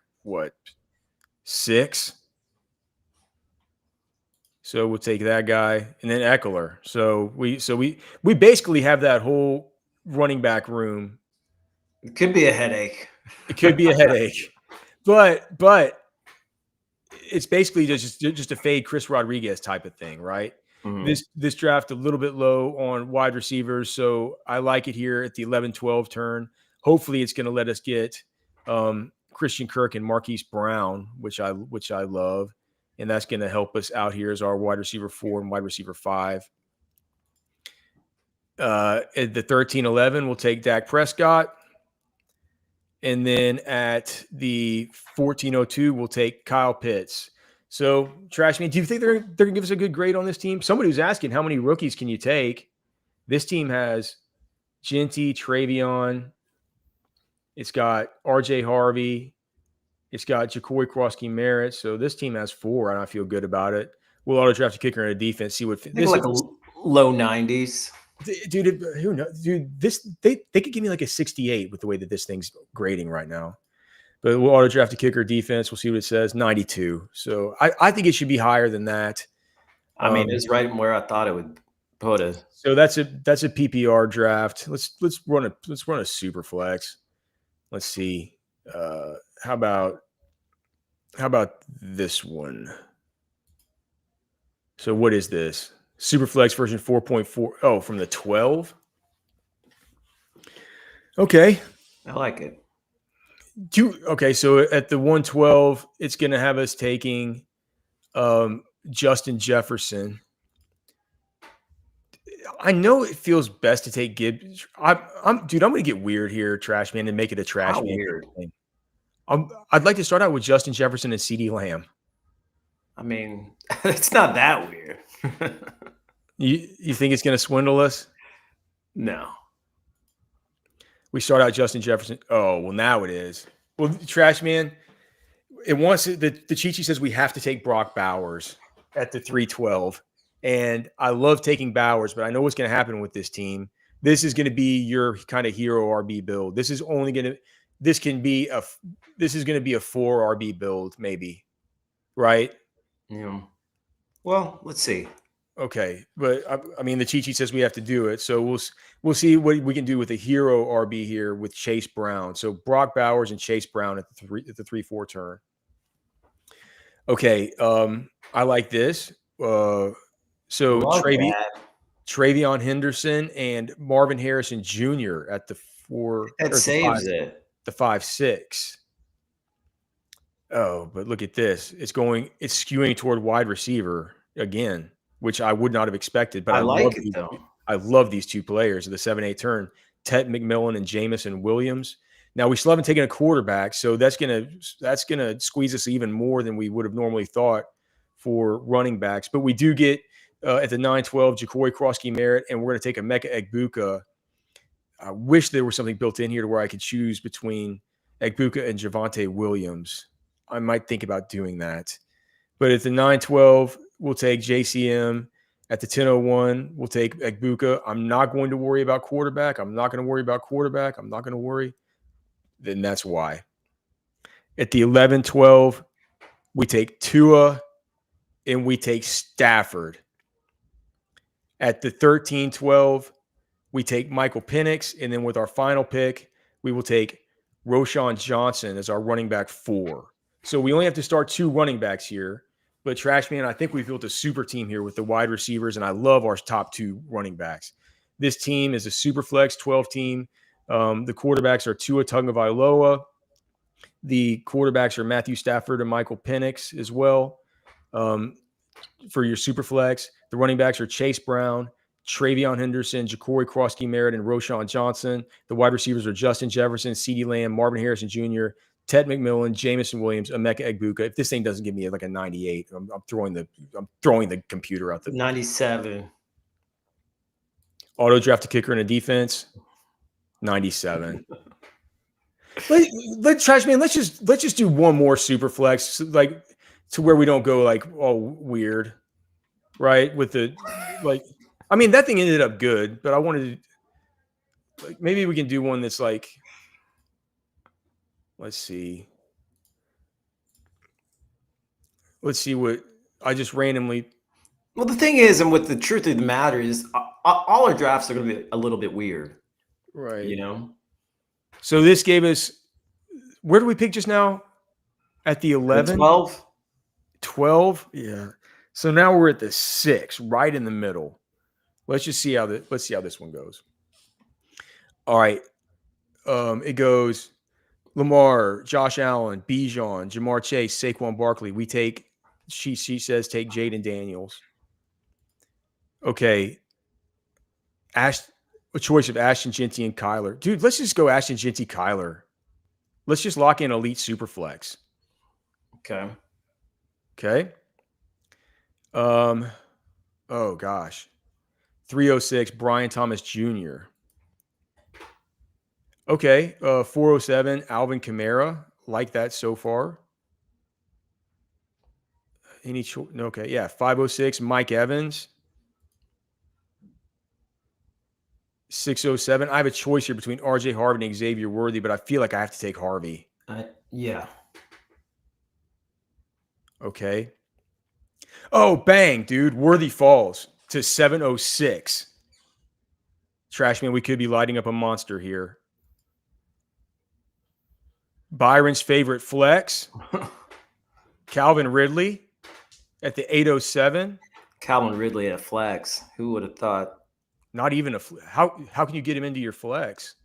6? So we'll take that guy, and then Eckler. So we basically have that whole running back room. It could be a headache. It could be a headache, but it's basically just a fade Chris Rodriguez type of thing, right? Mm-hmm. This draft a little bit low on wide receivers, so I like it here at the 11-12 turn. Hopefully, it's going to let us get Christian Kirk and Marquise Brown, which I love, and that's going to help us out here as our wide receiver 4 and wide receiver 5. At the 13-11, we'll take Dak Prescott. And then at the 1402, we'll take Kyle Pitts. So, Trashman, do you think they're going to give us a good grade on this team? Somebody was asking, how many rookies can you take? This team has Genty, Travion. It's got R.J. Harvey. It's got Ja'Cory Krosky-Merritt. So this team has 4, and I feel good about it. We'll auto-draft a kicker and a defense. See what this like a low 90s. Dude, who knows? Dude, they could give me like a 68 with the way that this thing's grading right now. But we'll auto draft a kicker defense. We'll see what it says. 92. So I think it should be higher than that. I mean, it's right where I thought it would put it. So that's a PPR draft. Let's run a super flex. Let's see. How about this one? So what is this? Superflex version 4.4. Oh, from the 12. Okay. I like it. Okay, so at the 112, it's going to have us taking Justin Jefferson. I know it feels best to take Gibbs. I'm going to get weird here, Trash Man, and make it a Trash Man weird thing. I'd like to start out with Justin Jefferson and CeeDee Lamb. I mean, it's not that weird. You think it's going to swindle us? No. We start out Justin Jefferson. Oh, well, now it is. Well, Trash Man, it wants the cheat sheet says we have to take Brock Bowers at the 312. And I love taking Bowers, but I know what's going to happen with this team. This is going to be your kind of hero RB build. This is going to be a 4 RB build, maybe. Right? Yeah. Well, let's see. Okay, but I mean, the cheat sheet says we have to do it, so we'll see what we can do with a hero RB here with Chase Brown. So Brock Bowers and Chase Brown at the 3-4 turn. Okay, I like this. So Travion Henderson and Marvin Harrison Jr. at the 4. That saves it. The 5-6. Oh, but look at this. It's skewing toward wide receiver again, which I would not have expected. But I like it, though. I love these two players at the 7-8 turn, Ted McMillan and Jamison Williams. Now, we still haven't taken a quarterback, so that's gonna squeeze us even more than we would have normally thought for running backs. But we do get at the 9-12 Ja'Cory Krosky-Merritt, and we're going to take Emeka Egbuka. I wish there was something built in here to where I could choose between Egbuka and Javonte Williams. I might think about doing that. But at the 9-12, we'll take JCM. At the 10-01, we'll take Egbuka. I'm not going to worry about quarterback. I'm not going to worry. Then that's why. At the 11-12, we take Tua and we take Stafford. At the 13-12, we take Michael Penix. And then with our final pick, we will take Roschon Johnson as our running back 4. So we only have to start 2 running backs here. But Trashman, I think we've built a super team here with the wide receivers, and I love our top 2 running backs. This team is a super flex 12 team. The quarterbacks are Tua Tagovailoa. The quarterbacks are Matthew Stafford and Michael Penix as well. For your super flex, the running backs are Chase Brown, Travion Henderson, Ja'Cory Krosky-Merritt, and Roschon Johnson. The wide receivers are Justin Jefferson, CeeDee Lamb, Marvin Harrison Jr., Ted McMillan, Jamison Williams, Emeka Egbuka. If this thing doesn't give me like a 98, I'm throwing the computer out the 97. Auto draft a kicker and a defense. 97. Let's trash man. Let's just do one more super flex, like to where we don't go like all weird, right? With the like, I mean that thing ended up good, but I wanted to like maybe we can do one that's like, let's see what I just randomly. Well, the thing is, and what the truth of the matter is, all our drafts are going to be a little bit weird, Right. you know. So this gave us. Where do we pick just now? At the 11? 12? 12? Yeah. So now we're at the 6, right in the middle. Let's see how this one goes. All right. It goes Lamar, Josh Allen, Bijan, Jamar Chase, Saquon Barkley. We take, she says take Jaden Daniels. Okay. A choice of Ashton Jeanty and Kyler. Dude, let's just go Ashton Jeanty, Kyler. Let's just lock in elite super flex. Okay. Oh gosh. 306, Brian Thomas Jr. Okay. 407, Alvin Kamara. Like that so far. Okay. Yeah. 506, Mike Evans. 607. I have a choice here between RJ Harvey and Xavier Worthy, but I feel like I have to take Harvey. Yeah. Okay. Oh, bang, dude. Worthy falls to 706. Trashman, we could be lighting up a monster here. Byron's favorite flex. Calvin Ridley at the 807. Calvin Ridley at flex. Who would have thought? Not even how can you get him into your flex?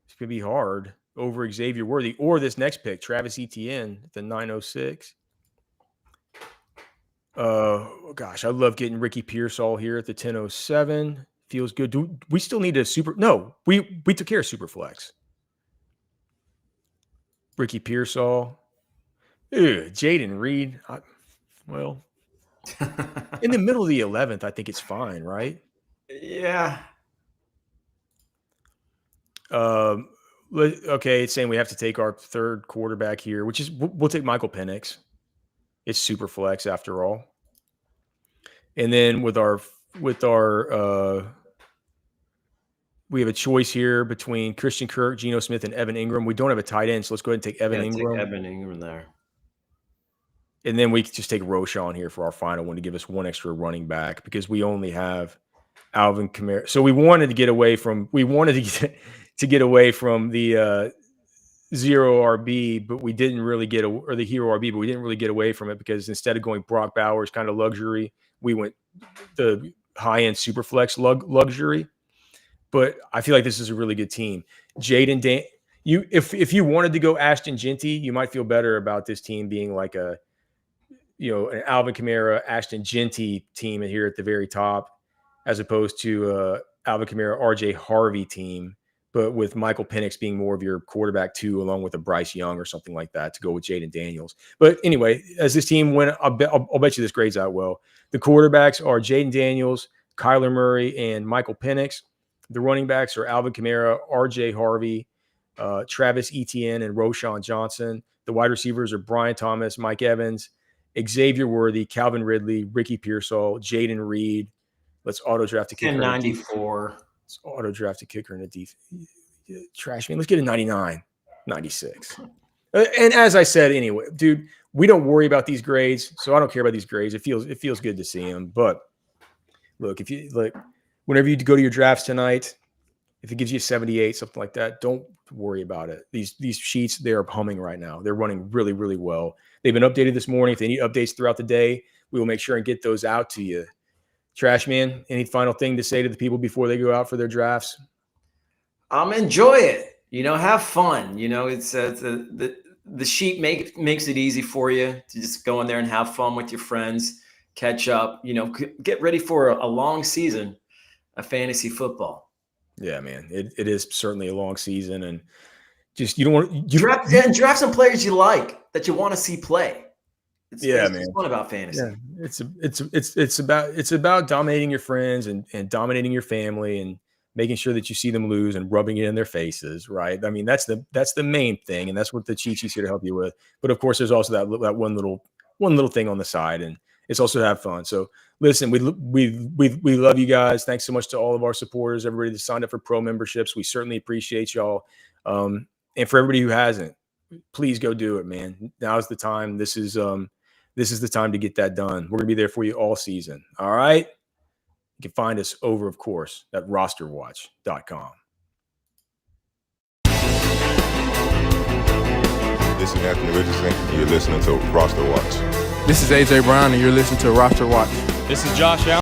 It's going to be hard over Xavier Worthy or this next pick, Travis Etienne at the 906. Gosh, I love getting Ricky Pearsall here at the 1007. Feels good. Do we still need a super? No, we took care of super flex. Ricky Pearsall. Jaden Reed. Well, in the middle of the 11th, I think it's fine, right? Yeah. Okay, it's saying we have to take our third quarterback here, which is we'll take Michael Penix. It's super flex after all. And then with our we have a choice here between Christian Kirk, Geno Smith, and Evan Ingram. We don't have a tight end, so let's go ahead and take Evan Ingram. Take Evan Ingram there. And then we can just take Roschon here for our final one to give us one extra running back because we only have Alvin Kamara. So we wanted to get away from the zero RB, but we didn't really or the hero RB, but we didn't really get away from it because instead of going Brock Bowers kind of luxury, we went the high end super flex luxury. But I feel like this is a really good team. Jaden, if you wanted to go Ashton Jeanty, you might feel better about this team being like an Alvin Kamara, Ashton Jeanty team here at the very top, as opposed to Alvin Kamara, RJ Harvey team, but with Michael Penix being more of your quarterback too, along with a Bryce Young or something like that to go with Jaden Daniels. But anyway, as this team went, I'll bet you this grades out well. The quarterbacks are Jaden Daniels, Kyler Murray, and Michael Penix. The running backs are Alvin Kamara, RJ Harvey, Travis Etienne, and Roschon Johnson. The wide receivers are Brian Thomas, Mike Evans, Xavier Worthy, Calvin Ridley, Ricky Pearsall, Jaden Reed. Let's auto draft a kicker. 94. Let's auto draft a kicker in a defense. Trash man. Let's get a 99, 96. And as I said, anyway, dude, we don't worry about these grades, so I don't care about these grades. It feels good to see them. But look, if you like, whenever you go to your drafts tonight, if it gives you a 78, something like that, don't worry about it. These sheets, they are humming right now. They're running really, really well. They've been updated this morning. If they need updates throughout the day, we will make sure and get those out to you. Trash man, any final thing to say to the people before they go out for their drafts? Enjoy it. Have fun. It's the sheet makes it easy for you to just go in there and have fun with your friends, catch up. Get ready for a long season of fantasy football. Yeah, man, it is certainly a long season, and just you don't want draft some players you like that you want to see play. It's Yeah, it's man. fun about fantasy. Yeah, it's about dominating your friends and dominating your family and making sure that you see them lose and rubbing it in their faces, right? I mean, that's the main thing, and that's what the cheat sheet's here to help you with. But of course, there's also that one little thing on the side, and it's also to have fun. So listen, we love you guys. Thanks so much to all of our supporters, everybody that signed up for pro memberships. We certainly appreciate y'all. And for everybody who hasn't, please go do it, man. Now's the time. This is the time to get that done. We're gonna be there for you all season. All right. You can find us over, of course, at RosterWatch.com. This is Anthony Richardson, and you're listening to Roster Watch. This is AJ Brown, and you're listening to Roster Watch. This is Josh Allen.